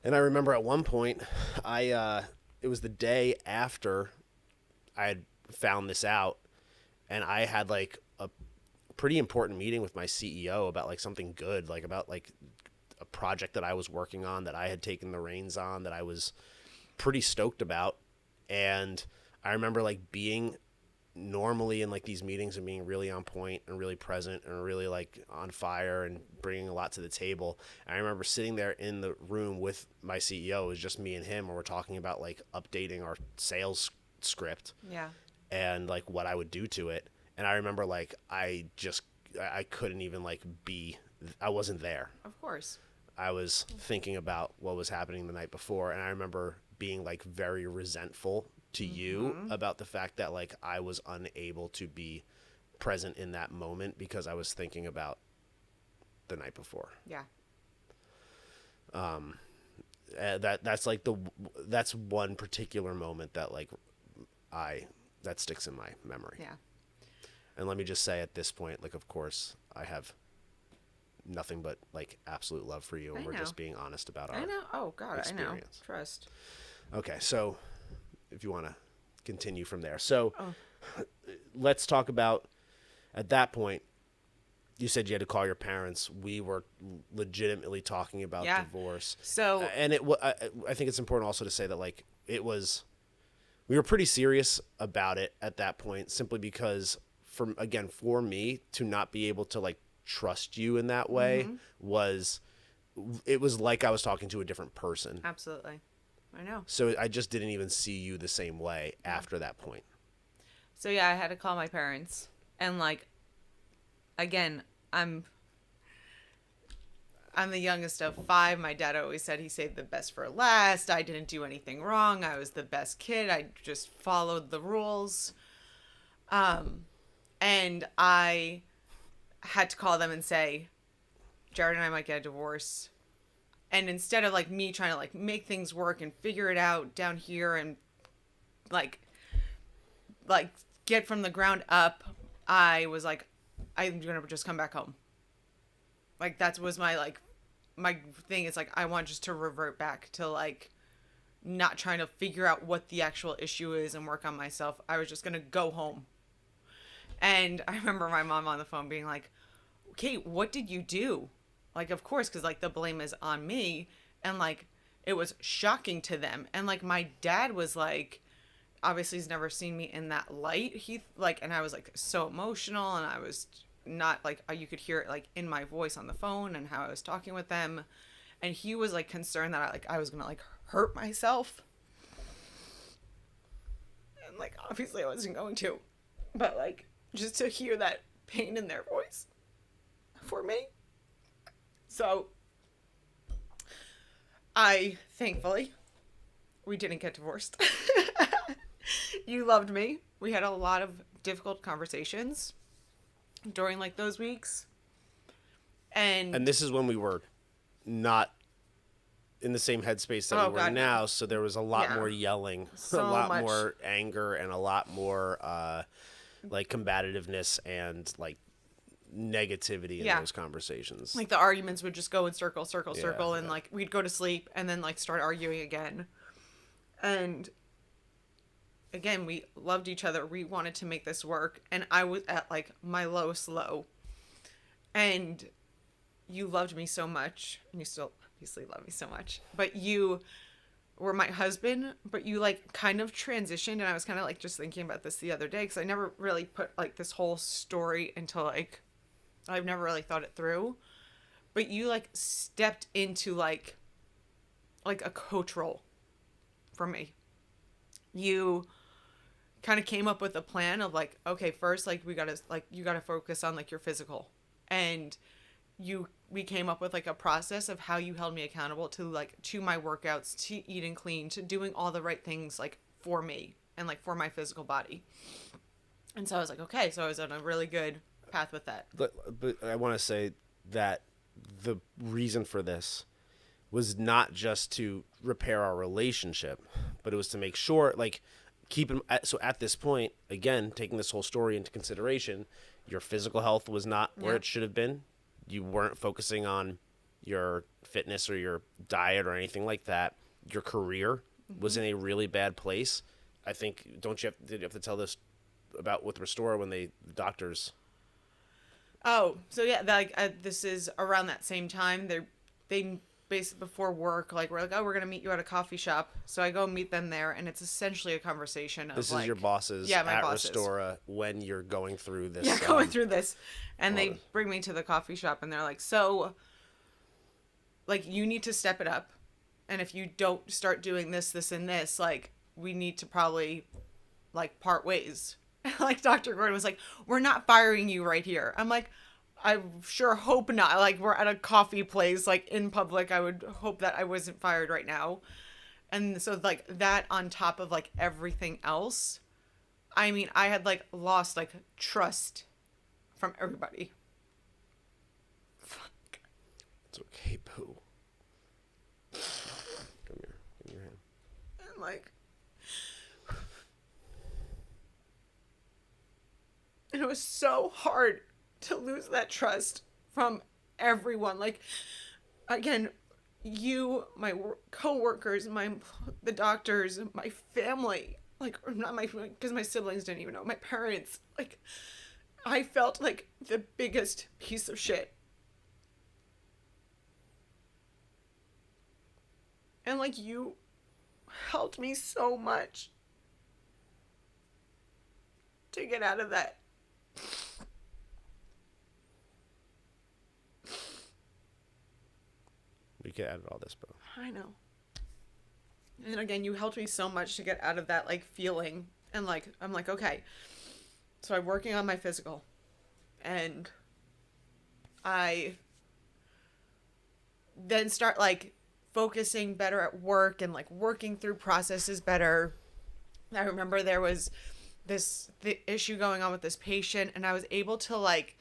And I remember at one point, it was the day after I had found this out, and I had like a pretty important meeting with my CEO about like something good, like about like a project that I was working on that I had taken the reins on that I was pretty stoked about. And I remember like being normally in like these meetings and being really on point and really present and really like on fire and bringing a lot to the table. And I remember sitting there in the room with my CEO. It was just me and him, and we're talking about like updating our sales script. Yeah. And like what I would do to it. And I remember like I couldn't even like I wasn't there. Of course. I was thinking about what was happening the night before, and I remember being like very resentful to you about the fact that like I was unable to be present in that moment because I was thinking about the night before. Yeah. That's one particular moment that like that sticks in my memory. Yeah. And let me just say at this point, like, of course, I have nothing but like absolute love for you, and we're just being honest about our experience. Oh God, I know. Trust. Okay, so if you want to continue from there, so let's talk about at that point. You said you had to call your parents. We were legitimately talking about divorce. So, and I think it's important also to say that like we were pretty serious about it at that point, simply because for me to not be able to like trust you in that way was like I was talking to a different person. Absolutely. I know. So I just didn't even see you the same way after that point. So yeah, I had to call my parents, and like, again, I'm the youngest of 5. My dad always said he saved the best for last. I didn't do anything wrong. I was the best kid. I just followed the rules. And I had to call them and say, Jared and I might get a divorce. And instead of like me trying to like make things work and figure it out down here and like get from the ground up, I was like, I'm gonna just come back home. Like that was my thing is like I want just to revert back to like not trying to figure out what the actual issue is and work on myself. I was just gonna go home. And I remember my mom on the phone being like, Kate, what did you do? Like, of course, because like the blame is on me. And like it was shocking to them. And like my dad was like, obviously he's never seen me in that light. He like, and I was like so emotional, and I was not like, you could hear it like in my voice on the phone and how I was talking with them. And he was like concerned that I was gonna like hurt myself. And like obviously I wasn't going to, but like just to hear that pain in their voice for me. So thankfully we didn't get divorced. You loved me. We had a lot of difficult conversations during like those weeks. And this is when we were not in the same headspace that we were now, so there was a lot more yelling, so a lot much more anger, and a lot more like combativeness and like negativity in those conversations. Like the arguments would just go in circle, and like we'd go to sleep and then like start arguing again. And again, we loved each other. We wanted to make this work. And I was at like my lowest low. And you loved me so much. And you still obviously love me so much. But you were my husband. But you like kind of transitioned. And I was kind of like just thinking about this the other day. Because I never really put like this whole story until like I've never really thought it through. But you like stepped into like a coach role for me. You kind of came up with a plan of like, okay, first, like you gotta focus on like your physical. And we came up with like a process of how you held me accountable to my workouts, to eating clean, to doing all the right things like for me and like for my physical body. And so I was like, okay, so I was on a really good path with that. But I want to say that the reason for this was not just to repair our relationship, but it was to make sure, like, so at this point, again, taking this whole story into consideration, your physical health was not where it should have been. You weren't focusing on your fitness or your diet or anything like that. Your career was in a really bad place. I think, did you have to tell this about with Restore when the doctors? Oh, so yeah, this is around that same time. They basically before work, like we're like, oh, we're gonna meet you at a coffee shop. So I go meet them there, and it's essentially a conversation of This like, is your bosses my at bosses. Restora when you're going through this. Yeah, going through this, and they bring me to the coffee shop, and they're like, so, like, you need to step it up, and if you don't start doing this, this, and this, like, we need to probably, like, part ways. Like Dr. Gordon was like, we're not firing you right here. I'm like, I sure hope not. Like, we're at a coffee place, like, in public. I would hope that I wasn't fired right now. And so, like, that on top of, like, everything else, I mean, I had, like, lost, like, trust from everybody. Fuck. It's okay, Boo. Come here. Give me your hand. And, like, and it was so hard to lose that trust from everyone. Like, again, you, my co-workers, the doctors, my family, like, or not because my siblings didn't even know, my parents, like, I felt like the biggest piece of shit. And, like, you helped me so much to get out of that. We get out of all this, Boo. I know. And again, you helped me so much to get out of that, like, feeling. And, like, I'm like, okay. So I'm working on my physical. And I then start, like, focusing better at work and, like, working through processes better. I remember there was the issue going on with this patient, and I was able to, like,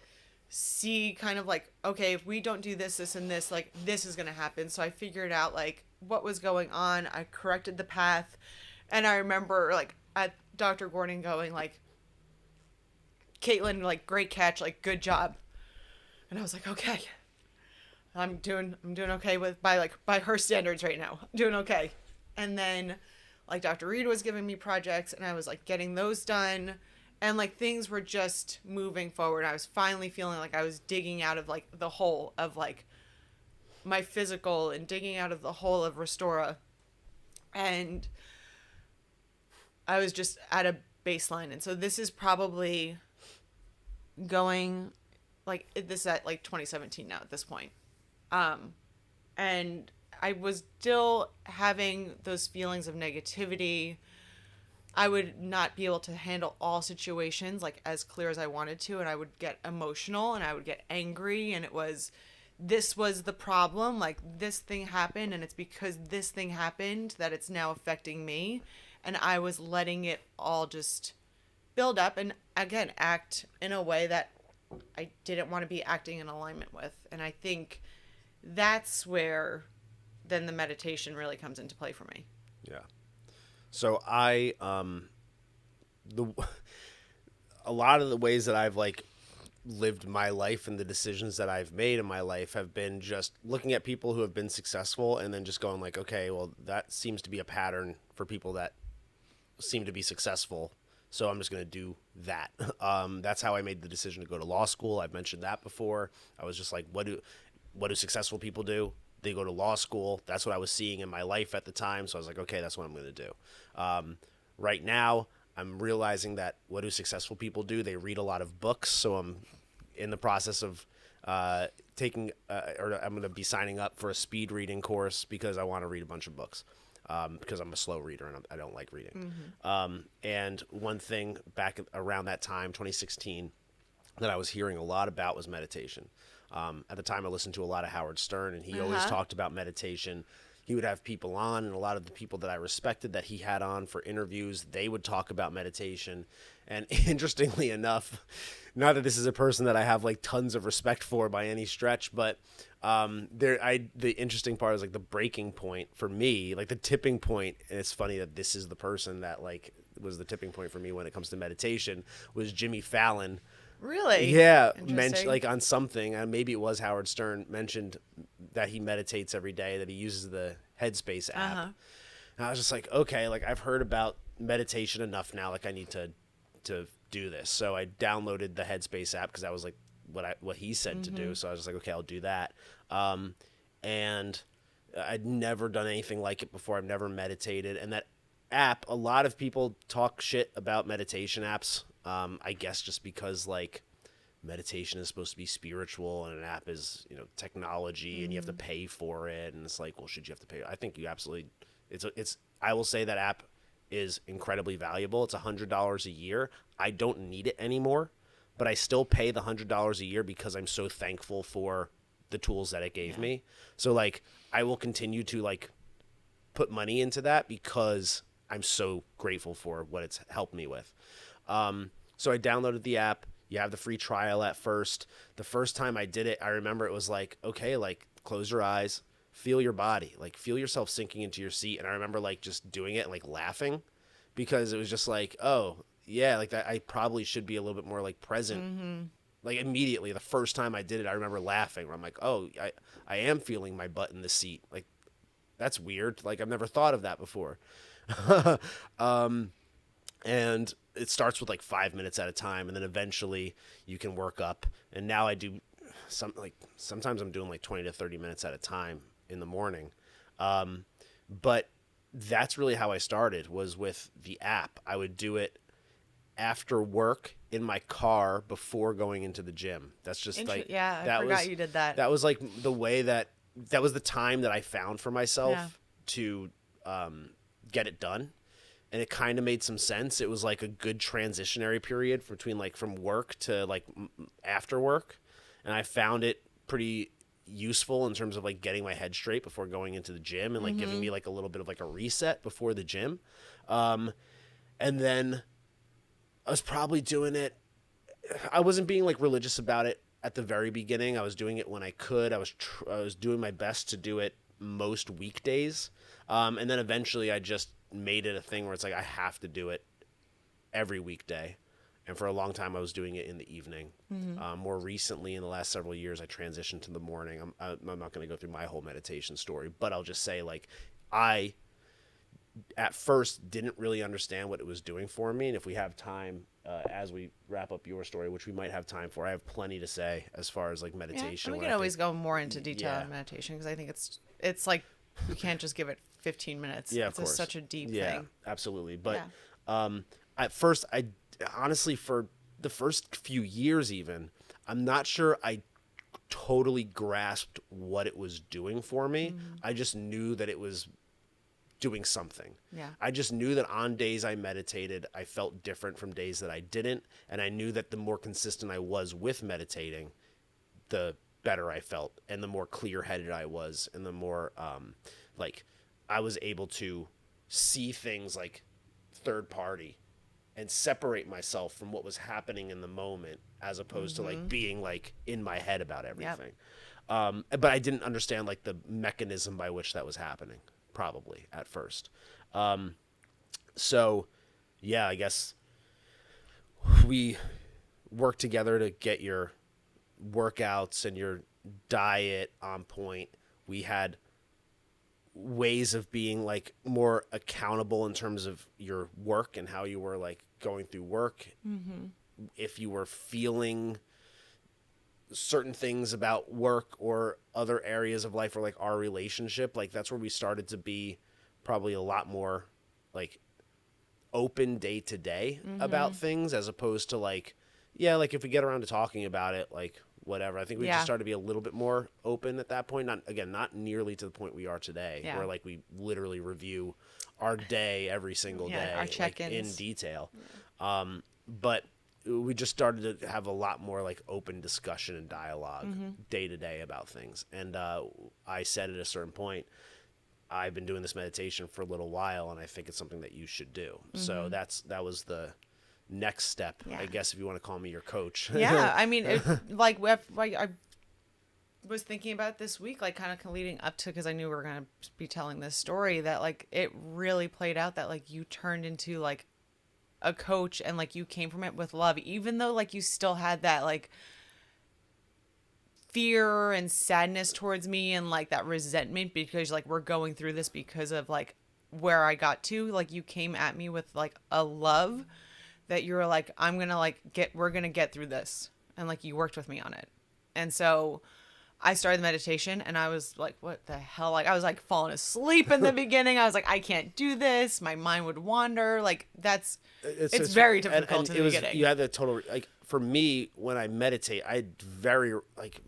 see kind of like, okay, if we don't do this, this, and this, like, this is going to happen. So I figured out, like, what was going on. I corrected the path. And I remember, like, at Dr. Gordon going, like, Katelyn, like, great catch, like, good job. And I was like, okay, I'm doing okay by her standards right now. I'm doing okay. And then, like, Dr. Reed was giving me projects, and I was, like, getting those done. And, like, things were just moving forward. I was finally feeling like I was digging out of, like, the hole of, like, my physical and digging out of the hole of Restora. And I was just at a baseline. And so this is probably going, like, this is at, like, 2017 now at this point. And I was still having those feelings of negativity. I would not be able to handle all situations, like, as clear as I wanted to, and I would get emotional, and I would get angry, and this was the problem, like, this thing happened, and it's because this thing happened that it's now affecting me, and I was letting it all just build up, and, again, act in a way that I didn't want to be acting in alignment with, and I think that's where then the meditation really comes into play for me. Yeah. So a lot of the ways that I've, like, lived my life and the decisions that I've made in my life have been just looking at people who have been successful and then just going like, okay, well, that seems to be a pattern for people that seem to be successful. So I'm just going to do that. That's how I made the decision to go to law school. I've mentioned that before. I was just like, what do successful people do? They go to law school. That's what I was seeing in my life at the time. So I was like, okay, that's what I'm going to do. Right now, I'm realizing that what do successful people do? They read a lot of books. So I'm in the process of taking, or I'm going to be signing up for a speed reading course because I want to read a bunch of books. Because I'm a slow reader and I don't like reading. And one thing back around that time, 2016, that I was hearing a lot about was meditation. At the time, I listened to a lot of Howard Stern, and he always talked about meditation. He would have people on, and a lot of the people that I respected that he had on for interviews, they would talk about meditation. And interestingly enough, not that this is a person that I have like tons of respect for by any stretch, but the interesting part is like the breaking point for me, like the tipping point. And it's funny that this is the person that like was the tipping point for me when it comes to meditation was Jimmy Fallon. Really? Yeah, mentioned like on something, and maybe it was Howard Stern mentioned that he meditates every day, that he uses the Headspace app. And I was just like, okay, like I've heard about meditation enough now, like I need to do this. So I downloaded the Headspace app because that was like what he said to do. So I was just like, okay, I'll do that. And I'd never done anything like it before. I've never meditated, and that app, a lot of people talk shit about meditation apps. I guess just because like meditation is supposed to be spiritual and an app is, technology and you have to pay for it. And it's like, well, should you have to pay? I think you absolutely, I will say that app is incredibly valuable. It's $100 a year. I don't need it anymore, but I still pay the $100 a year because I'm so thankful for the tools that it gave me. So like, I will continue to like put money into that because I'm so grateful for what it's helped me with. So I downloaded the app. You have the free trial at first. The first time I did it, I remember it was like, okay, like close your eyes, feel your body, like feel yourself sinking into your seat. And I remember like just doing it and like laughing because it was just like, oh yeah, like that. I probably should be a little bit more like present. Like immediately the first time I did it, I remember laughing where I'm like, oh, I am feeling my butt in the seat. Like that's weird. Like I've never thought of that before. And it starts with like 5 minutes at a time, and then eventually you can work up. And now I do sometimes I'm doing like 20 to 30 minutes at a time in the morning. But that's really how I started, was with the app. I would do it after work in my car before going into the gym. That's just like, I forgot you did that. That was like the way that was the time that I found for myself to get it done. And it kind of made some sense. It was like a good transitionary period between like from work to like after work. And I found it pretty useful in terms of like getting my head straight before going into the gym and like giving me like a little bit of like a reset before the gym. And then I was probably doing it. I wasn't being like religious about it at the very beginning. I was doing it when I could. I was doing my best to do it most weekdays. And then eventually I just made it a thing where it's like I have to do it every weekday. And for a long time I was doing it in the evening. More recently, in the last several years, I transitioned to the morning. I'm not going to go through my whole meditation story, but I'll just say like I at first didn't really understand what it was doing for me. And if we have time as we wrap up your story, which we might have time for, I have plenty to say as far as like meditation. We can always go more into detail on meditation because I think it's like you can't just give it 15 minutes. Yeah, it's of course. Such a deep thing. Yeah, absolutely. But at first, I honestly, for the first few years even, I'm not sure I totally grasped what it was doing for me. I just knew that it was doing something. Yeah. I just knew that on days I meditated, I felt different from days that I didn't. And I knew that the more consistent I was with meditating, the better I felt and the more clear-headed I was and the more like I was able to see things like third party and separate myself from what was happening in the moment as opposed to like being like in my head about everything. But I didn't understand like the mechanism by which that was happening probably at first. So yeah, I guess we worked together to get your workouts and your diet on point. We had ways of being like more accountable in terms of your work and how you were like going through work. If you were feeling certain things about work or other areas of life or like our relationship, like that's where we started to be probably a lot more like open day to day about things, as opposed to like, yeah, like if we get around to talking about it, like whatever. I think we just started to be a little bit more open at that point. Not nearly to the point we are today, where like we literally review our day every single day, our check-ins, like, in detail. But we just started to have a lot more like open discussion and dialogue day to day about things. And I said at a certain point, I've been doing this meditation for a little while, and I think it's something that you should do. So that was the next step, I guess, if you want to call me your coach. Yeah, I mean, I was thinking about it this week, like kind of leading up to, because I knew we were going to be telling this story, that like it really played out that like you turned into like a coach, and like you came from it with love, even though like you still had that like fear and sadness towards me and like that resentment, because like we're going through this because of like where I got to. Like you came at me with like a love that you were like, we're gonna get through this, and like you worked with me on it. And so I started the meditation, and I was like, what the hell? Like I was like falling asleep in the beginning. I was like, I can't do this. My mind would wander. Like it's very difficult in the beginning. You had the total, like for me, when I meditate, I very like,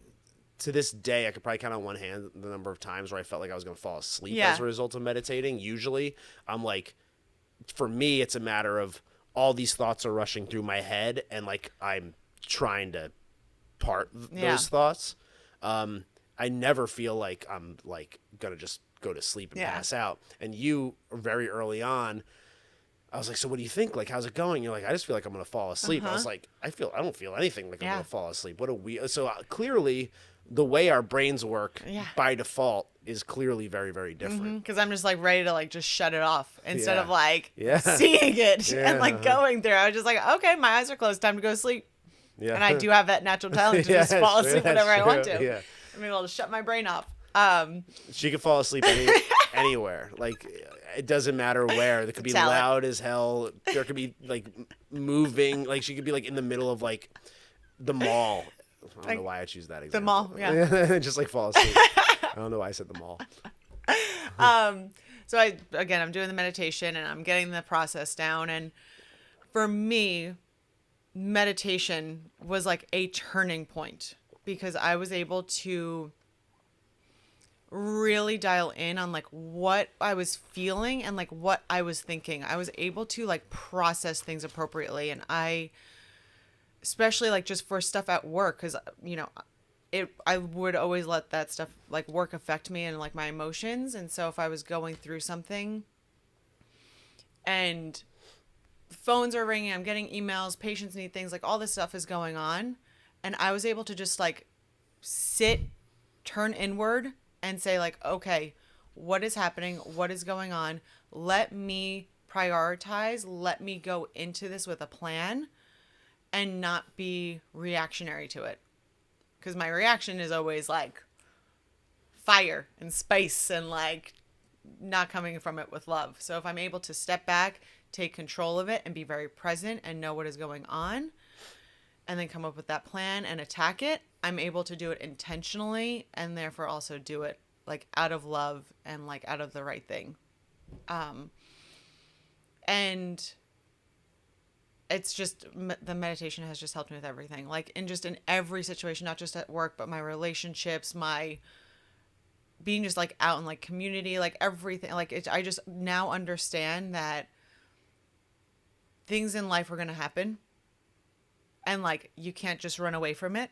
to this day, I could probably count on one hand the number of times where I felt like I was going to fall asleep as a result of meditating. Usually I'm like, for me, it's a matter of all these thoughts are rushing through my head, and like I'm trying to part those thoughts. I never feel like I'm like going to just go to sleep and pass out. And you, very early on, I was like, so what do you think? Like, how's it going? You're like, I just feel like I'm going to fall asleep. I was like, I don't feel anything like I'm going to fall asleep. What a weird. So clearly the way our brains work by default is clearly very, very different. Because I'm just like ready to like just shut it off instead of like seeing it and like going through. I was just like, okay, my eyes are closed. Time to go to sleep. Yeah. And I do have that natural talent to just fall asleep whenever I want to. Yeah. I'm able to shut my brain off. She could fall asleep anywhere. Like, it doesn't matter where. It could be loud as hell. There could be like moving. Like, she could be like in the middle of like the mall. I don't know why I choose that example. The mall, yeah. Just like fall asleep. I don't know why I said the mall. So I'm doing the meditation, and I'm getting the process down. And for me, meditation was like a turning point, because I was able to really dial in on like what I was feeling and like what I was thinking. I was able to like process things appropriately. And especially like just for stuff at work, because I would always let that stuff like work affect me and like my emotions. And so if I was going through something and phones are ringing, I'm getting emails, patients need things, like all this stuff is going on, and I was able to just like sit, turn inward, and say like, okay, what is happening? What is going on? Let me prioritize. Let me go into this with a plan and not be reactionary to it. Because my reaction is always like fire and spice and like not coming from it with love. So if I'm able to step back, take control of it, and be very present and know what is going on, and then come up with that plan and attack it, I'm able to do it intentionally, and therefore also do it like out of love and like out of the right thing. And it's just, the meditation has just helped me with everything, like in every situation, not just at work, but my relationships, my being just like out in like community, like everything. Like I just now understand that things in life are going to happen, and like you can't just run away from it.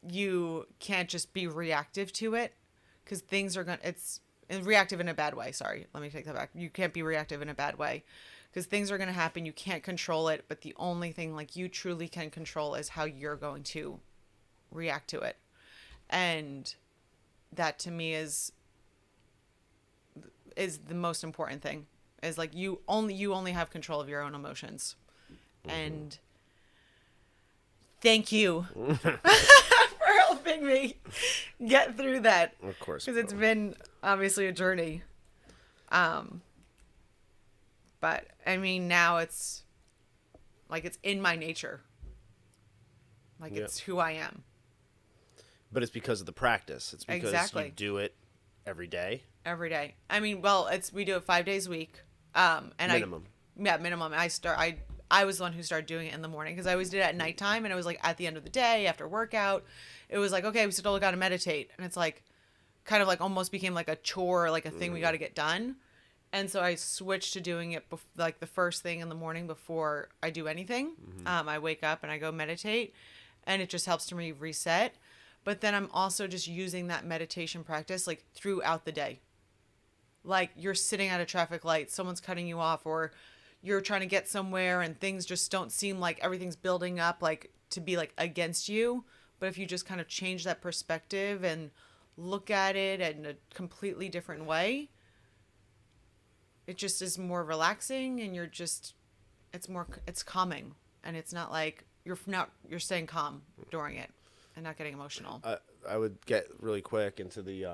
You can't just be reactive to it, because things are it's reactive in a bad way. Sorry, let me take that back. You can't be reactive in a bad way, because things are going to happen. You can't control it, but the only thing like you truly can control is how you're going to react to it. And that to me is the most important thing, is like you only have control of your own emotions. Mm-hmm. And thank you for helping me get through that. Of course. Because it's been obviously a journey. But I mean, now it's like it's in my nature. Like it's who I am. But it's because of the practice. It's because you do it every day. Every day. I mean, well, we do it 5 days a week. And minimum. Minimum. I was the one who started doing it in the morning because I always did it at nighttime, and it was like at the end of the day after workout. It was like, okay, we still got to meditate, and it's like kind of like almost became like a chore, like a thing we got to get done. And so I switched to doing it like the first thing in the morning before I do anything. I wake up and I go meditate, and it just helps me reset. But then I'm also just using that meditation practice like throughout the day. Like you're sitting at a traffic light, someone's cutting you off, or you're trying to get somewhere and things just don't seem like everything's building up like to be like against you. But if you just kind of change that perspective and look at it in a completely different way, it just is more relaxing, and it's calming, and it's not like you're staying calm during it and not getting emotional. I would get really quick into the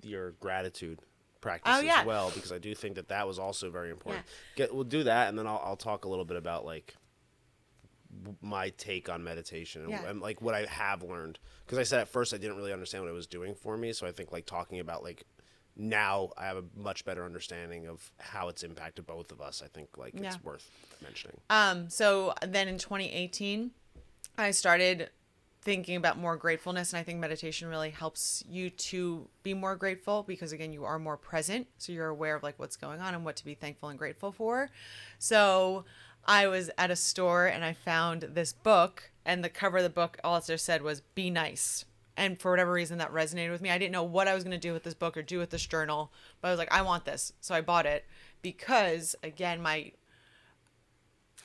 your gratitude practice as well, because I do think that was also very important. We'll do that, and then I'll talk a little bit about like my take on meditation and like what I have learned, because I said at first I didn't really understand what it was doing for me. So I think like talking about like now I have a much better understanding of how it's impacted both of us. I think like it's worth mentioning. So then in 2018, I started thinking about more gratefulness, and I think meditation really helps you to be more grateful because again, you are more present, so you're aware of like what's going on and what to be thankful and grateful for. So I was at a store and I found this book, and the cover of the book, all it just said was "Be nice." And for whatever reason that resonated with me. I didn't know what I was going to do with this book or do with this journal, but I was like, I want this. So I bought it because again,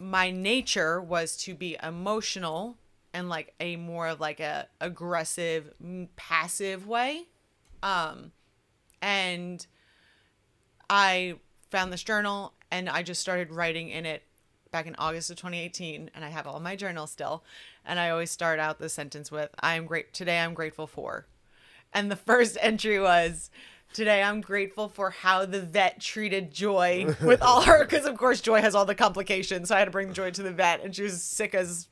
my nature was to be emotional and like a more of like a aggressive, passive way. And I found this journal and I just started writing in it back in August of 2018. And I have all my journals still. And I always start out the sentence with, today I'm grateful for. And the first entry was, today I'm grateful for how the vet treated Joy with all her, because of course Joy has all the complications. So I had to bring Joy to the vet, and she was sick as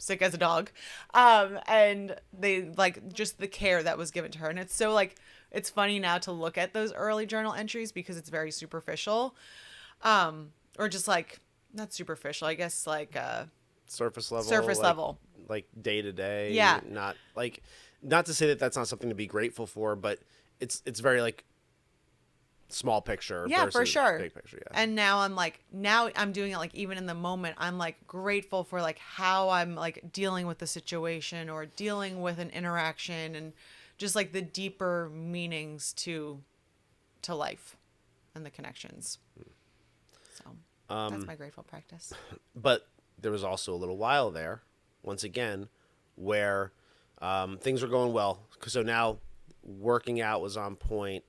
a dog. And they like just the care that was given to her. And it's so like, it's funny now to look at those early journal entries because it's very superficial. Or just like, not superficial, I guess like, surface level. Like day to day. Yeah. Not to say that that's not something to be grateful for, but it's very like small picture. Yeah, for sure. Big picture. Yeah. And now I'm doing it like even in the moment, I'm like grateful for like how I'm like dealing with the situation or dealing with an interaction, and just like the deeper meanings to life and the connections. So that's my grateful practice. But there was also a little while there, once again, where things were going well. So now working out was on point,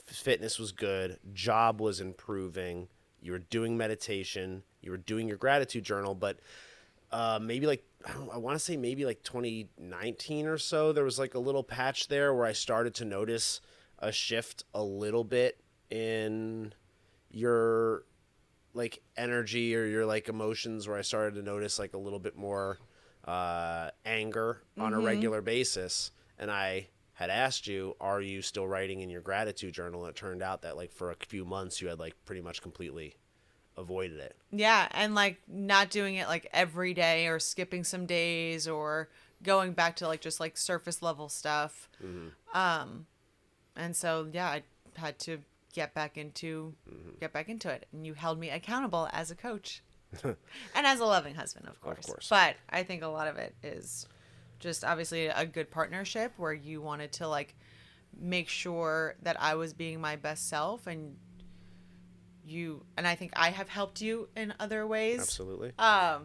fitness was good, job was improving, you were doing meditation, you were doing your gratitude journal, but maybe like, I want to say maybe like 2019 or so, there was like a little patch there where I started to notice a shift a little bit in your like energy or your like emotions, where I started to notice like a little bit more anger on a regular basis. And I had asked you, are you still writing in your gratitude journal? And it turned out that like for a few months you had like pretty much completely avoided it. Yeah. And like not doing it like every day, or skipping some days, or going back to like just like surface level stuff. And so, yeah, I had to get back into it, and you held me accountable as a coach and as a loving husband, of course. But I think a lot of it is just obviously a good partnership where you wanted to like make sure that I was being my best self, and I think I have helped you in other ways. Absolutely. But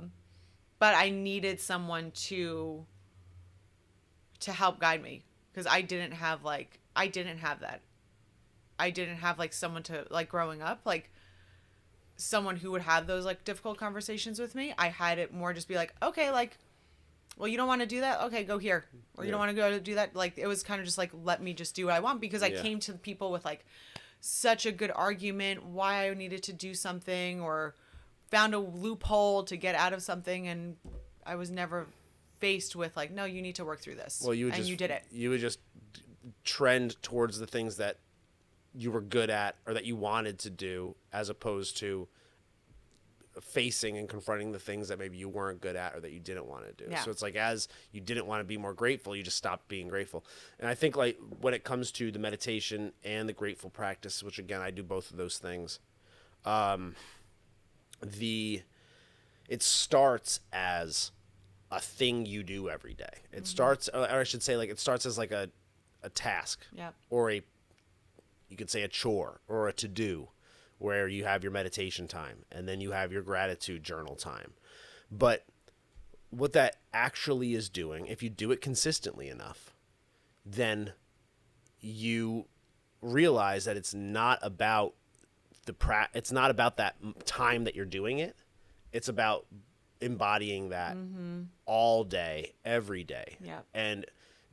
I needed someone to help guide me, because I didn't have that. I didn't have like someone to like growing up, like someone who would have those like difficult conversations with me. I had it more just be like, okay, like well, you don't want to do that? Okay, go here. Or you don't want to go do that? Like, it was kind of just like, let me just do what I want, because I came to people with like such a good argument why I needed to do something, or found a loophole to get out of something, and I was never faced with like, no, you need to work through this. Well, you did it. You would just trend towards the things that you were good at or that you wanted to do, as opposed to facing and confronting the things that maybe you weren't good at or that you didn't want to do. Yeah. So it's like, as you didn't want to be more grateful, you just stopped being grateful. And I think like when it comes to the meditation and the grateful practice, which again, I do both of those things, it starts as a thing you do every day. It starts, or I should say, like, it starts as like a task, or you could say a chore or a to-do, where you have your meditation time and then you have your gratitude journal time. But what that actually is doing, if you do it consistently enough, then you realize that it's not about it's not about that time that you're doing it. It's about embodying that all day, every day. And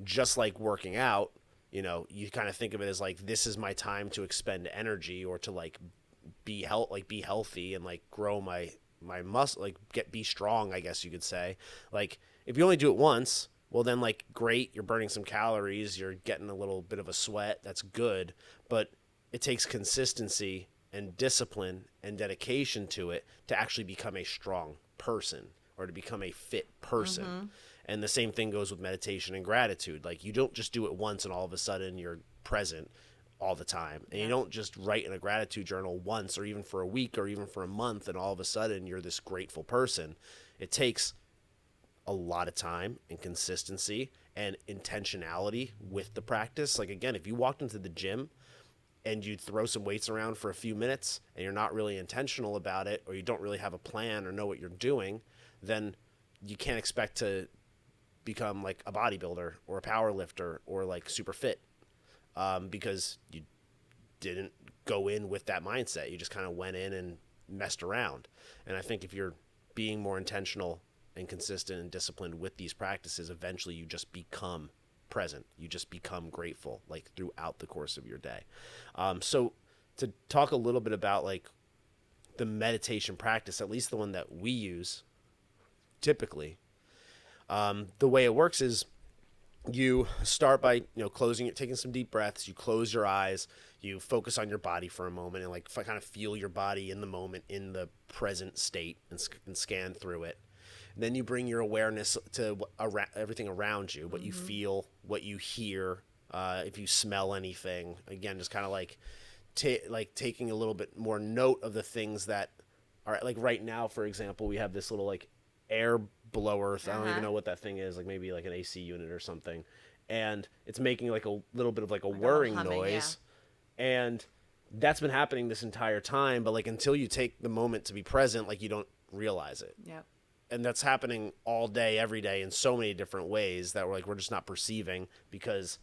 just like working out, you know, you kind of think of it as like, this is my time to expend energy, or to like be healthy and like grow my muscle, like be strong, I guess you could say. Like, if you only do it once, well then, like, great, you're burning some calories, you're getting a little bit of a sweat, that's good. But it takes consistency and discipline and dedication to it to actually become a strong person, or to become a fit person. And the same thing goes with meditation and gratitude. Like, you don't just do it once and all of a sudden you're present all the time. And you don't just write in a gratitude journal once, or even for a week, or even for a month, and all of a sudden you're this grateful person. It takes a lot of time and consistency and intentionality with the practice. Like, again, if you walked into the gym and you throw some weights around for a few minutes and you're not really intentional about it, or you don't really have a plan or know what you're doing, then you can't expect to become like a bodybuilder or a power lifter or like super fit, because you didn't go in with that mindset. You just kind of went in and messed around. And I think if you're being more intentional and consistent and disciplined with these practices, eventually you just become present. You just become grateful, like, throughout the course of your day. So to talk a little bit about like the meditation practice, at least the one that we use typically, the way it works is you start by, taking some deep breaths. You close your eyes, you focus on your body for a moment, and like kind of feel your body in the moment, in the present state, and scan through it. And then you bring your awareness to everything around you, what you feel, what you hear, if you smell anything. Again, just kind of like taking a little bit more note of the things that are, like, right now, for example, we have this little like air blower. I don't even know what that thing is, like maybe like an AC unit or something, and it's making like a little bit of like a whirring noise. And that's been happening this entire time, but like, until you take the moment to be present, like, you don't realize it. And that's happening all day, every day, in so many different ways that we're just not perceiving, because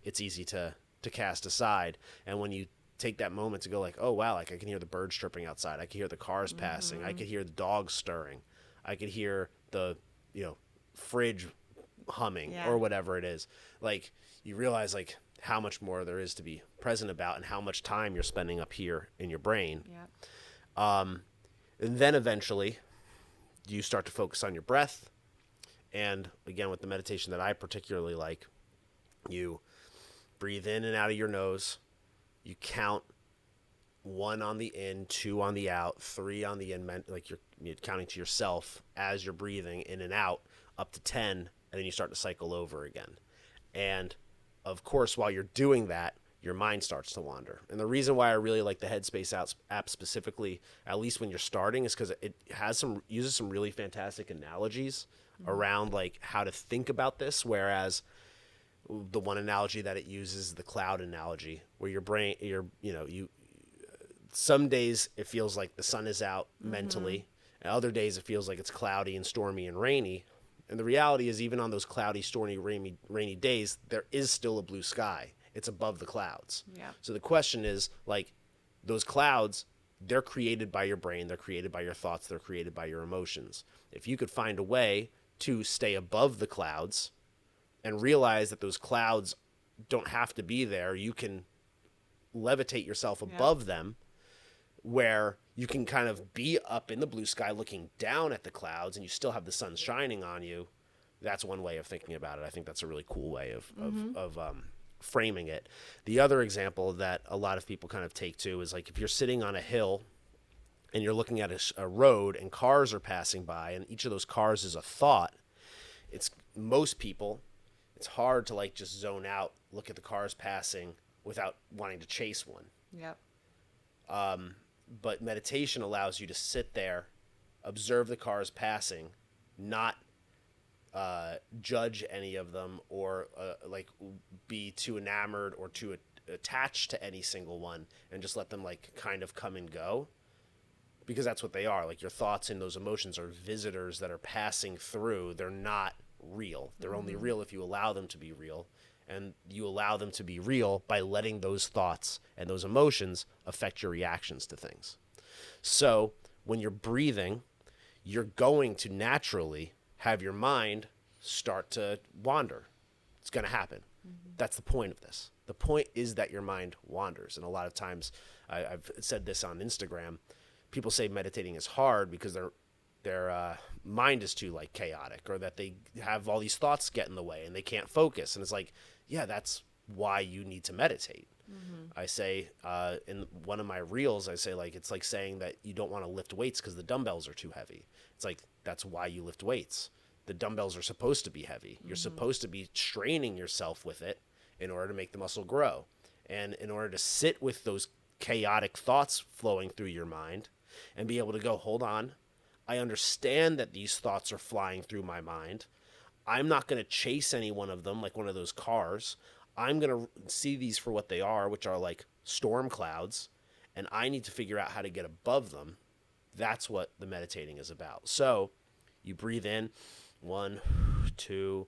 it's easy to cast aside. And when you take that moment to go like, oh wow, like, I can hear the birds chirping outside, I can hear the cars passing, I could hear the dogs stirring, I could hear the fridge humming, or whatever it is, like, you realize like how much more there is to be present about, and how much time you're spending up here in your brain. And then eventually you start to focus on your breath. And again, with the meditation that I particularly like, you breathe in and out of your nose, you count 1 on the in, 2 on the out, 3 on the in, like you're counting to yourself as you're breathing in and out, up to 10, and then you start to cycle over again. And of course, while you're doing that, your mind starts to wander. And the reason why I really like the Headspace app specifically, at least when you're starting, is because it uses some really fantastic analogies around like how to think about this. Whereas the one analogy that it uses is the cloud analogy, where your brain, some days it feels like the sun is out mentally, and other days it feels like it's cloudy and stormy and rainy. And the reality is, even on those cloudy, stormy, rainy days, there is still a blue sky. It's above the clouds. So the question is, like, those clouds, they're created by your brain, they're created by your thoughts, they're created by your emotions. If you could find a way to stay above the clouds and realize that those clouds don't have to be there. You can levitate yourself above them, where you can kind of be up in the blue sky looking down at the clouds and you still have the sun shining on you. That's one way of thinking about it. I think that's a really cool way of framing it. The other example that a lot of people kind of take to is like if you're sitting on a hill and you're looking at a road and cars are passing by and each of those cars is a thought, it's most people, it's hard to like just zone out, look at the cars passing without wanting to chase one. Yep. But meditation allows you to sit there, observe the cars passing, not judge any of them or like be too enamored or too attached to any single one, and just let them like kind of come and go, because that's what they are. Like your thoughts and those emotions are visitors that are passing through. They're not real. They're only real if you allow them to be real. And you allow them to be real by letting those thoughts and those emotions affect your reactions to things. So when you're breathing, you're going to naturally have your mind start to wander. It's going to happen. That's the point of this. The point is that your mind wanders. And a lot of times, I've said this on Instagram, people say meditating is hard because their mind is too like chaotic, or that they have all these thoughts get in the way and they can't focus. And it's like, yeah, that's why you need to meditate. I say in one of my reels, I say like, it's like saying that you don't want to lift weights because the dumbbells are too heavy. It's like, that's why you lift weights. The dumbbells are supposed to be heavy. You're supposed to be straining yourself with it in order to make the muscle grow. And in order to sit with those chaotic thoughts flowing through your mind and be able to go, hold on, I understand that these thoughts are flying through my mind. I'm not going to chase any one of them like one of those cars. I'm going to see these for what they are, which are like storm clouds, and I need to figure out how to get above them. That's what the meditating is about. So you breathe in 1, 2,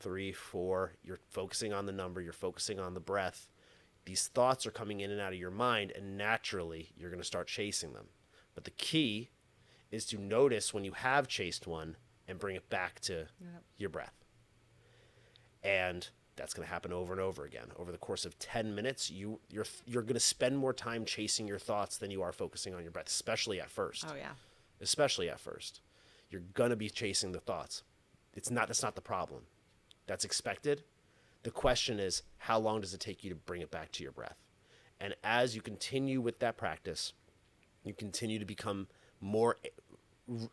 3, 4. You're focusing on the number. You're focusing on the breath. These thoughts are coming in and out of your mind, and naturally you're going to start chasing them. But the key is to notice when you have chased one and bring it back to your breath. And that's going to happen over and over again. Over the course of 10 minutes, you're going to spend more time chasing your thoughts than you are focusing on your breath, especially at first. Oh, yeah. Especially at first. You're going to be chasing the thoughts. That's not the problem. That's expected. The question is, how long does it take you to bring it back to your breath? And as you continue with that practice, you continue to become more,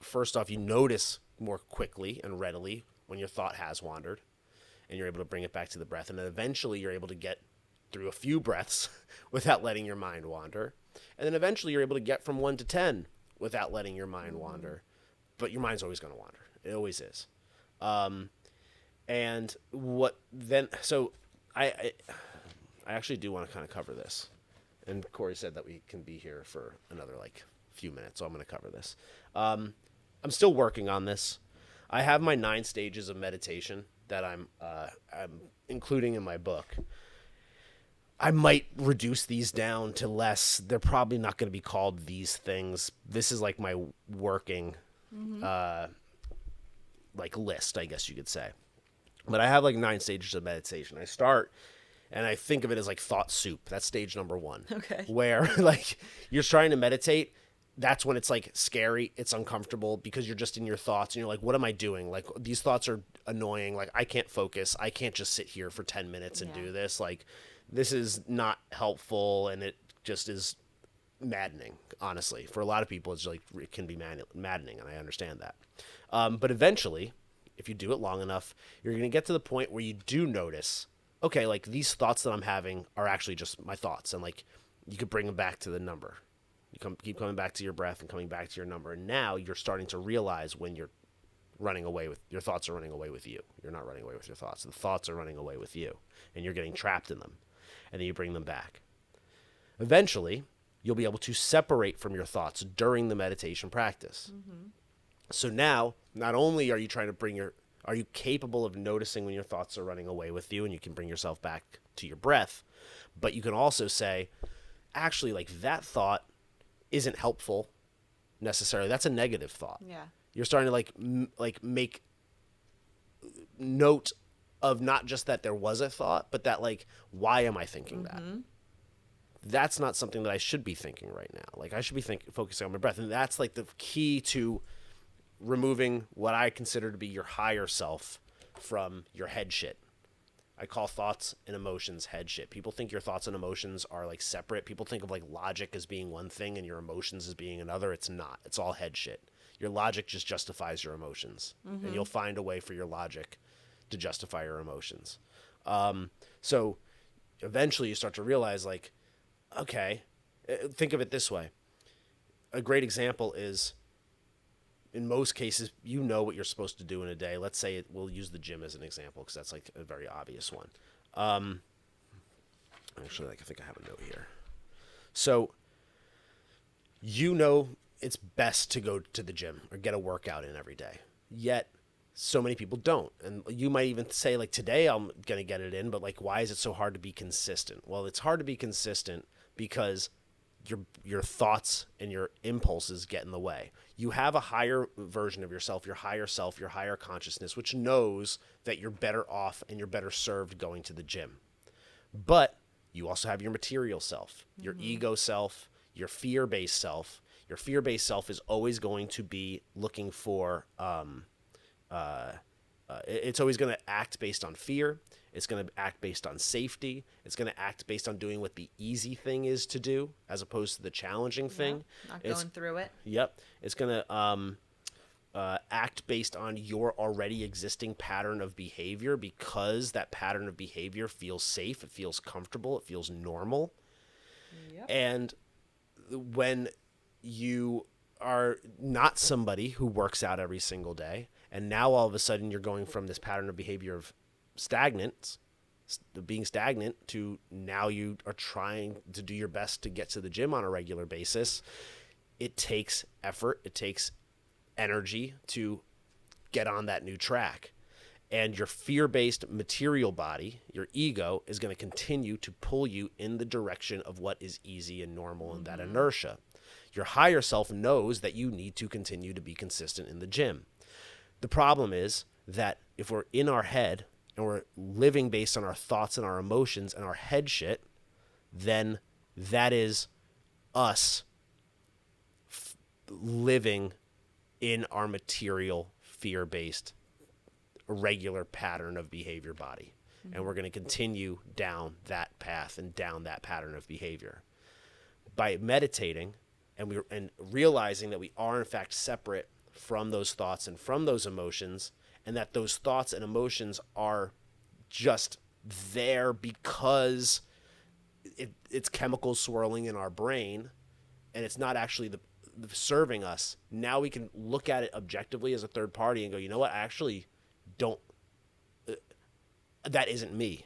first off, you notice more quickly and readily when your thought has wandered, and you're able to bring it back to the breath. And then eventually you're able to get through a few breaths without letting your mind wander. And then eventually you're able to get from 1 to 10 without letting your mind wander. But your mind's always going to wander. It always is. And what then, so I actually do want to kind of cover this. And Corey said that we can be here for another like few minutes, so I'm going to cover this. I'm still working on this. I have my 9 stages of meditation that I'm including in my book. I might reduce these down to less. They're probably not going to be called these things. This is like my working like list, I guess you could say. But I have like 9 stages of meditation. I start and I think of it as like thought soup. That's stage number 1. Okay. Where like you're trying to meditate. That's when it's like scary. It's uncomfortable because you're just in your thoughts and you're like, what am I doing? Like these thoughts are annoying. Like I can't focus. I can't just sit here for 10 minutes and do this. Like this is not helpful. And it just is maddening, honestly. For a lot of people, it's like, it can be maddening. And I understand that. But eventually, if you do it long enough, you're going to get to the point where you do notice, okay, like these thoughts that I'm having are actually just my thoughts. And like, you could bring them back to the number. You keep coming back to your breath and coming back to your number. And now you're starting to realize when you're running away with, your thoughts are running away with you. You're not running away with your thoughts. The thoughts are running away with you. And you're getting trapped in them. And then you bring them back. Eventually, you'll be able to separate from your thoughts during the meditation practice. So now, not only are you trying to are you capable of noticing when your thoughts are running away with you and you can bring yourself back to your breath, but you can also say, actually, like that thought isn't helpful necessarily. That's a negative thought. Yeah. You're starting to like make note of not just that there was a thought, but that like, why am I thinking that? That's not something that I should be thinking right now. Like I should be focusing on my breath. And that's like the key to removing what I consider to be your higher self from your head shit. I call thoughts and emotions head shit. People think your thoughts and emotions are like separate. People think of like logic as being one thing and your emotions as being another. It's not. It's all head shit. Your logic just justifies your emotions, and you'll find a way for your logic to justify your emotions. So eventually you start to realize like, okay, think of it this way. A great example is, in most cases, you know what you're supposed to do in a day. Let's say we'll use the gym as an example because that's like a very obvious one. Actually, like I think I have a note here. So you know it's best to go to the gym or get a workout in every day. Yet so many people don't. And you might even say like, today I'm going to get it in, but like, why is it so hard to be consistent? Well, it's hard to be consistent because your thoughts and your impulses get in the way. You have a higher version of yourself, your higher consciousness, which knows that you're better off and you're better served going to the gym. But you also have your material self, your ego self, your fear-based self. Your fear-based self is always going to be looking for, it's always going to act based on fear. It's going to act based on safety. It's going to act based on doing what the easy thing is to do as opposed to the challenging thing. Not going through it. Yep. It's going to act based on your already existing pattern of behavior because that pattern of behavior feels safe. It feels comfortable. It feels normal. Yep. And when you are not somebody who works out every single day, and now all of a sudden you're going from this pattern of behavior of being stagnant to now you are trying to do your best to get to the gym on a regular basis. It takes effort. It takes energy to get on that new track. And your fear-based material body, your ego, is going to continue to pull you in the direction of what is easy and normal and that inertia. Your higher self knows that you need to continue to be consistent in the gym. The problem is that if we're in our head and we're living based on our thoughts and our emotions and our head shit, then that is us living in our material, fear-based, irregular pattern of behavior body. And we're going to continue down that path and down that pattern of behavior. By meditating and realizing that we are in fact separate from those thoughts and from those emotions, and that those thoughts and emotions are just there because it's chemicals swirling in our brain, and it's not actually the serving us. Now we can look at it objectively as a third party and go, you know what? I actually don't. That isn't me.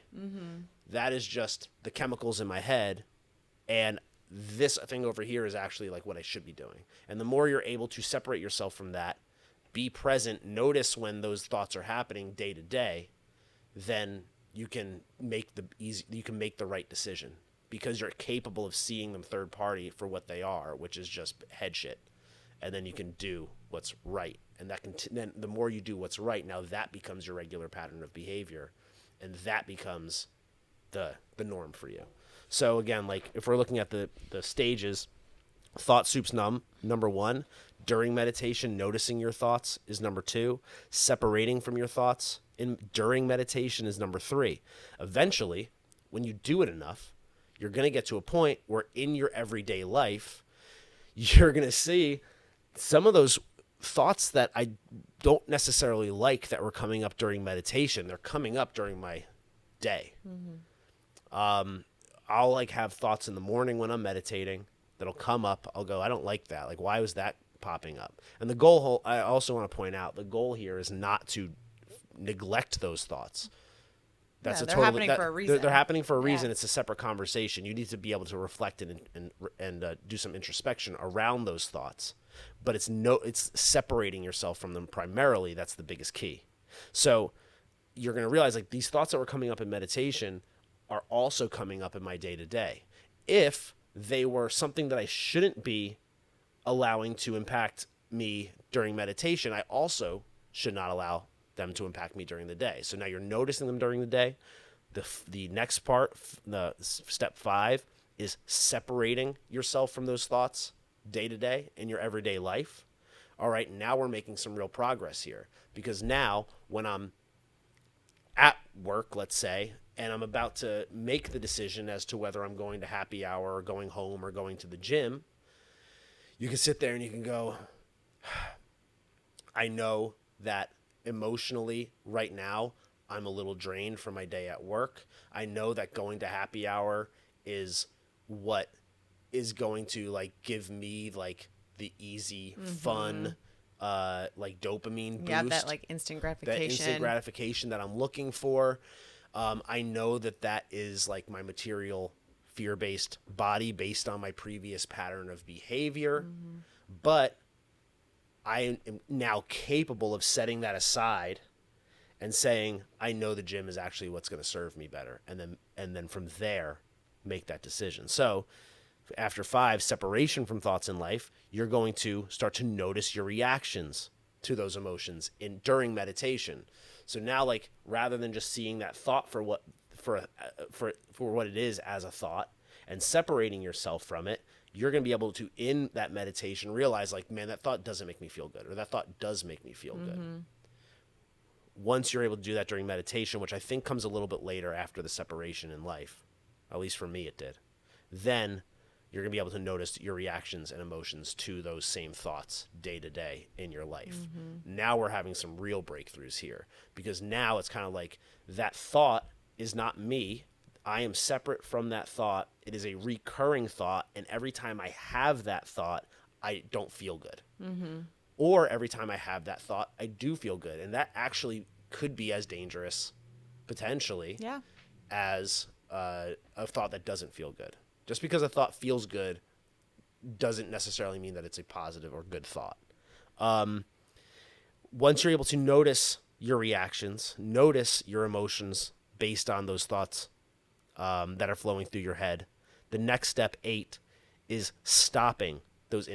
That is just the chemicals in my head, and this thing over here is actually like what I should be doing. And the more you're able to separate yourself from that, be present, notice when those thoughts are happening day to day, then you can make the right decision because you're capable of seeing them third party for what they are, which is just head shit. And then you can do what's right. And then the more you do what's right, now that becomes your regular pattern of behavior, and that becomes the norm for you. So again, like if we're looking at the stages, thought soup's number 1. During meditation, noticing your thoughts is number 2. Separating from your thoughts during meditation is number 3. Eventually, when you do it enough, you're going to get to a point where in your everyday life, you're going to see some of those thoughts that I don't necessarily like that were coming up during meditation. They're coming up during my day. I'll like have thoughts in the morning when I'm meditating that'll come up. I'll go, I don't like that. Like, why was that popping up? And the goal, I also want to point out, the goal here is not to neglect those thoughts. That's they're happening for a reason. They're happening for a reason. It's a separate conversation. You need to be able to reflect and do some introspection around those thoughts. But it's separating yourself from them primarily. That's the biggest key. So you're going to realize like these thoughts that were coming up in meditation are also coming up in my day to day. If they were something that I shouldn't be allowing to impact me during meditation, I also should not allow them to impact me during the day. So now you're noticing them during the day. The next part, the step 5, is separating yourself from those thoughts day to day in your everyday life. All right, now we're making some real progress here, because now when I'm at work, let's say, and I'm about to make the decision as to whether I'm going to happy hour or going home or going to the gym, you can sit there and you can go, I know that emotionally right now I'm a little drained from my day at work. I know that going to happy hour is what is going to like give me like the easy, fun, like dopamine boost. Yeah, that like instant gratification. That instant gratification that I'm looking for. I know that is like my material fear-based body based on my previous pattern of behavior. But I am now capable of setting that aside and saying, I know the gym is actually what's going to serve me better. And then from there, make that decision. So after 5, separation from thoughts in life, you're going to start to notice your reactions to those emotions during meditation. So now, like, rather than just seeing that thought for what it is as a thought and separating yourself from it, you're going to be able to, in that meditation, realize, like, man, that thought doesn't make me feel good, or that thought does make me feel good. Once you're able to do that during meditation, which I think comes a little bit later after the separation in life, at least for me it did, then you're going to be able to notice your reactions and emotions to those same thoughts day to day in your life. Now we're having some real breakthroughs here, because now it's kind of like that thought is not me. I am separate from that thought. It is a recurring thought, and every time I have that thought, I don't feel good. Or every time I have that thought, I do feel good. And that actually could be as dangerous, potentially, as a thought that doesn't feel good. Just because a thought feels good doesn't necessarily mean that it's a positive or good thought. Once you're able to notice your reactions, notice your emotions based on those thoughts that are flowing through your head, the next step, 8, is stopping those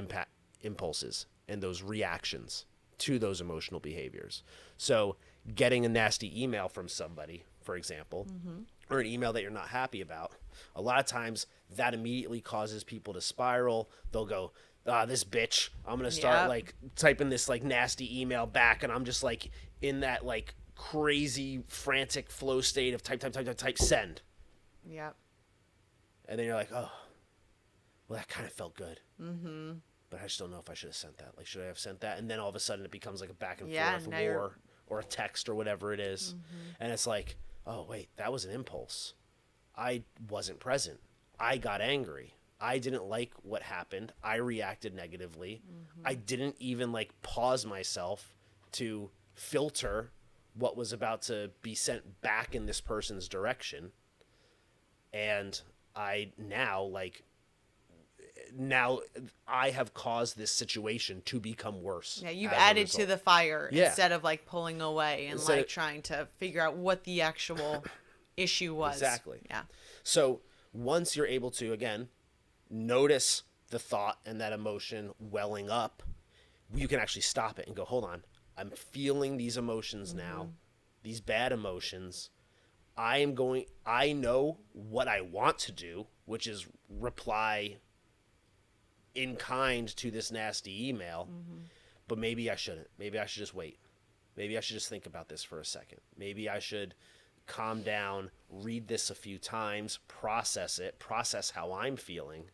impulses and those reactions to those emotional behaviors. So getting a nasty email from somebody, for example, or an email that you're not happy about, a lot of times that immediately causes people to spiral. They'll go, this bitch, I'm going to start like typing this like nasty email back. And I'm just like in that like crazy frantic flow state of type, send. Yep. And then you're like, oh, well, that kind of felt good. But I just don't know if I should have sent that. Like, should I have sent that? And then all of a sudden it becomes like a back and forth war or a text or whatever it is. And it's like, oh, wait, that was an impulse. I wasn't present. I got angry. I didn't like what happened. I reacted negatively. I didn't even like pause myself to filter what was about to be sent back in this person's direction. And now I have caused this situation to become worse. Yeah, you've added to the fire instead of like pulling away and like trying to figure out what the actual issue was. Exactly. Yeah. So once you're able to, again, notice the thought and that emotion welling up, you can actually stop it and go, hold on, I'm feeling these emotions now, these bad emotions. I know what I want to do, which is reply in kind to this nasty email, but maybe I shouldn't. Maybe I should just wait. Maybe I should just think about this for a second. Maybe I should calm down, read this a few times, process how I'm feeling.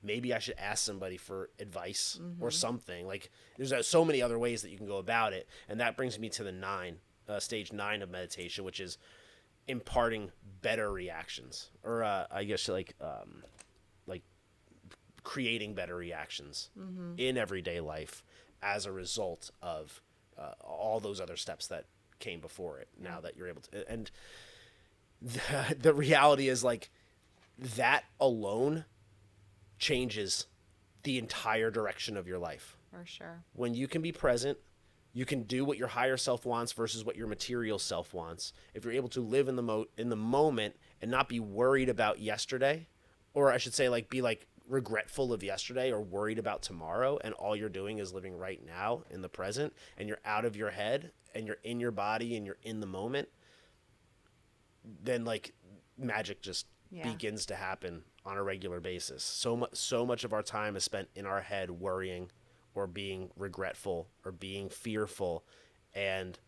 Maybe I should ask somebody for advice or something. Like, there's so many other ways that you can go about it. And that brings me to the stage 9 of meditation, which is imparting better reactions, or I guess like creating better reactions in everyday life as a result of all those other steps that came before it. Now that you're able to, and the reality is like that alone changes the entire direction of your life. For sure. When you can be present, you can do what your higher self wants versus what your material self wants. If you're able to live in the moment and not be worried about yesterday, or I should say, like, be like regretful of yesterday or worried about tomorrow, and all you're doing is living right now in the present, and you're out of your head and you're in your body and you're in the moment, then like magic just begins to happen on a regular basis. So much of our time is spent in our head worrying or being regretful or being fearful, and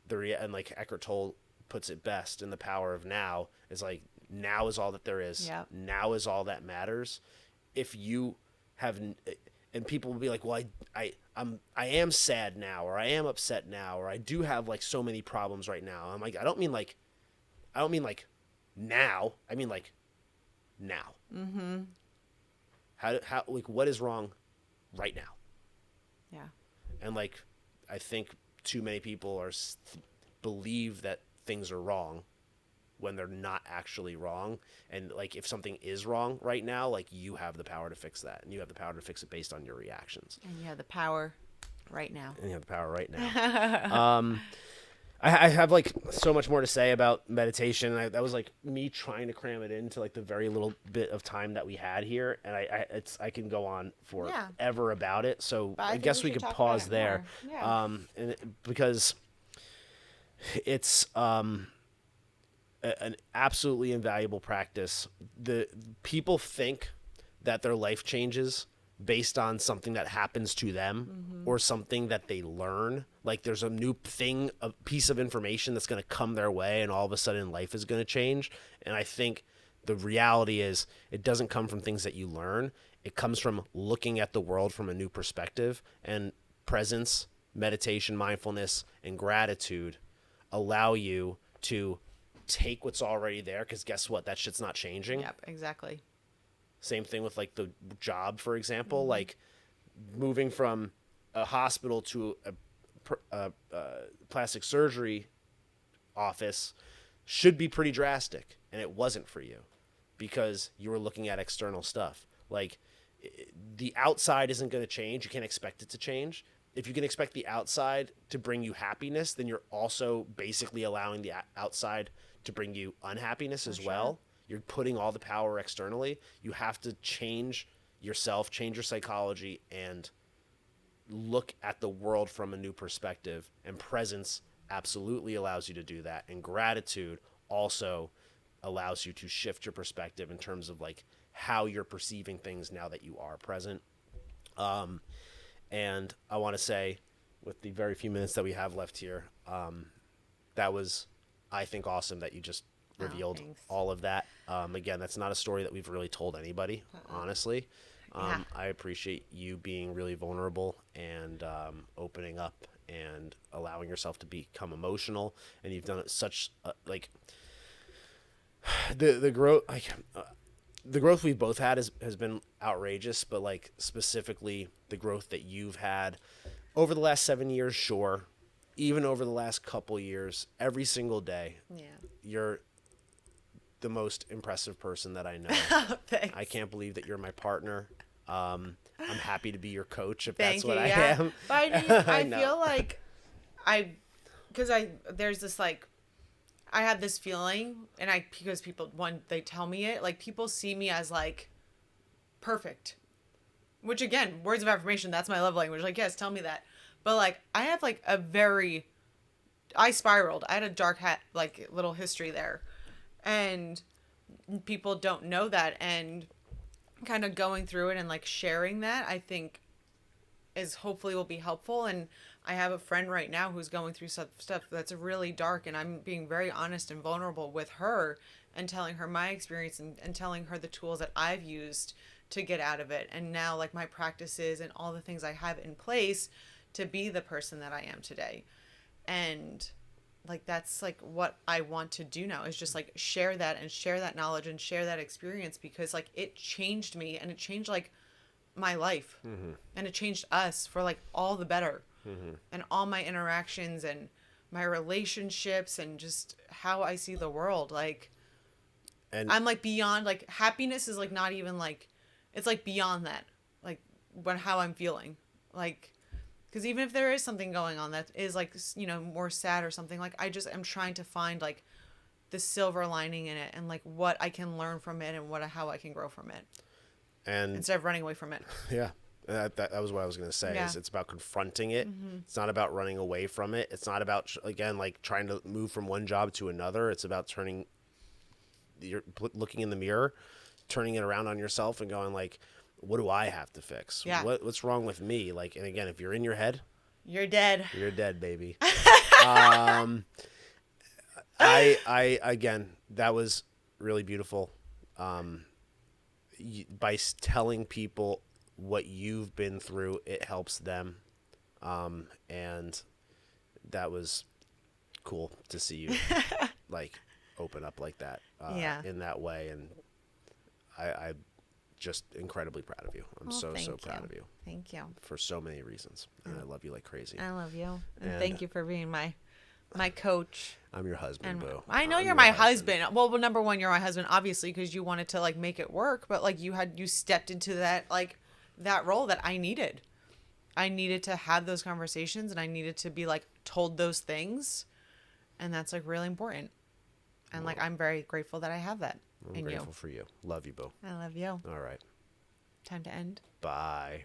and like Eckhart Tolle puts it best in The Power of Now, is like, now is all that there is. Yep. Now is all that matters. If you have, and people will be like, well, I am sad now, or I am upset now, or I do have like so many problems right now. I'm like, I don't mean like now. I mean like now. Mm-hmm. How like, what is wrong right now? Yeah. And like, I think too many people believe that things are wrong when they're not actually wrong. And like, if something is wrong right now, like, you have the power to fix that, and you have the power to fix it based on your reactions. And you have the power right now. I have like so much more to say about meditation. That was like me trying to cram it into like the very little bit of time that we had here, and I can go on forever about it. So I guess we could pause there, because it's an absolutely invaluable practice. The people think that their life changes based on something that happens to them or something that they learn. Like, there's a new thing, a piece of information that's going to come their way, and all of a sudden life is going to change. And I think the reality is, it doesn't come from things that you learn. It comes from looking at the world from a new perspective, and presence, meditation, mindfulness, and gratitude allow you to take what's already there, because guess what? That shit's not changing. Yep, exactly. Same thing with like the job, for example, like moving from a hospital to a plastic surgery office should be pretty drastic. And it wasn't for you, because you were looking at external stuff. Like, the outside isn't going to change. You can't expect it to change. If you can expect the outside to bring you happiness, then you're also basically allowing the outside to bring you unhappiness as well. You're putting all the power externally. You have to change yourself, change your psychology, and look at the world from a new perspective. And presence absolutely allows you to do that. And gratitude also allows you to shift your perspective in terms of like how you're perceiving things now that you are present. And I want to say, with the very few minutes that we have left here, that was, I think, awesome that you just revealed all of that. Again, that's not a story that we've really told anybody, honestly. I appreciate you being really vulnerable and opening up and allowing yourself to become emotional. And you've done it such like the growth, like the growth we've both had has been outrageous, but like specifically the growth that you've had over the last 7 years, sure, even over the last couple years, every single day, you're the most impressive person that I know. Thanks. I can't believe that you're my partner. I'm happy to be your coach if that's what I am. But I feel like there's this like, I have this feeling, and because people, they tell me it, like, people see me as like perfect, which again, words of affirmation, that's my love language. Like, yes, tell me that. But like, I have like I spiraled. I had a dark like little history there, and people don't know that, and kind of going through it and like sharing that, I think is hopefully will be helpful. And I have a friend right now who's going through stuff that's really dark, and I'm being very honest and vulnerable with her and telling her my experience and telling her the tools that I've used to get out of it. And now like my practices and all the things I have in place to be the person that I am today. And like, that's like what I want to do now, is just like share that and share that knowledge and share that experience, because like it changed me, and it changed like my life, and it changed us for like all the better, and all my interactions and my relationships and just how I see the world. Like, and I'm like beyond, like, happiness is like not even like, it's like beyond that, like how I'm feeling, like, because even if there is something going on that is like, you know, more sad or something, like I just am trying to find like the silver lining in it, and like what I can learn from it, and how I can grow from it. And instead of running away from it. yeah, that was what I was going to say. Yeah. Is it's about confronting it. It's not about running away from it. It's not about, again, like trying to move from one job to another. It's about looking in the mirror, turning it around on yourself and going like, what do I have to fix? Yeah. What's wrong with me? Like, and again, if you're in your head, You're dead. you're dead, baby. I again, that was really beautiful. By telling people what you've been through, it helps them. And that was cool to see you like open up like that, in that way. And I just incredibly proud of you. I'm so proud of you. Thank you. For so many reasons. And I love you like crazy. I love you. And thank you for being my coach. I'm your husband, boo. I know you're my husband. Well, number one, you're my husband, obviously, because you wanted to like make it work. But like you stepped into that role that I needed. I needed to have those conversations, and I needed to be like told those things, and that's like really important. And like I'm very grateful that I have that in you. I'm grateful for you. Love you, boo. I love you. All right. Time to end. Bye.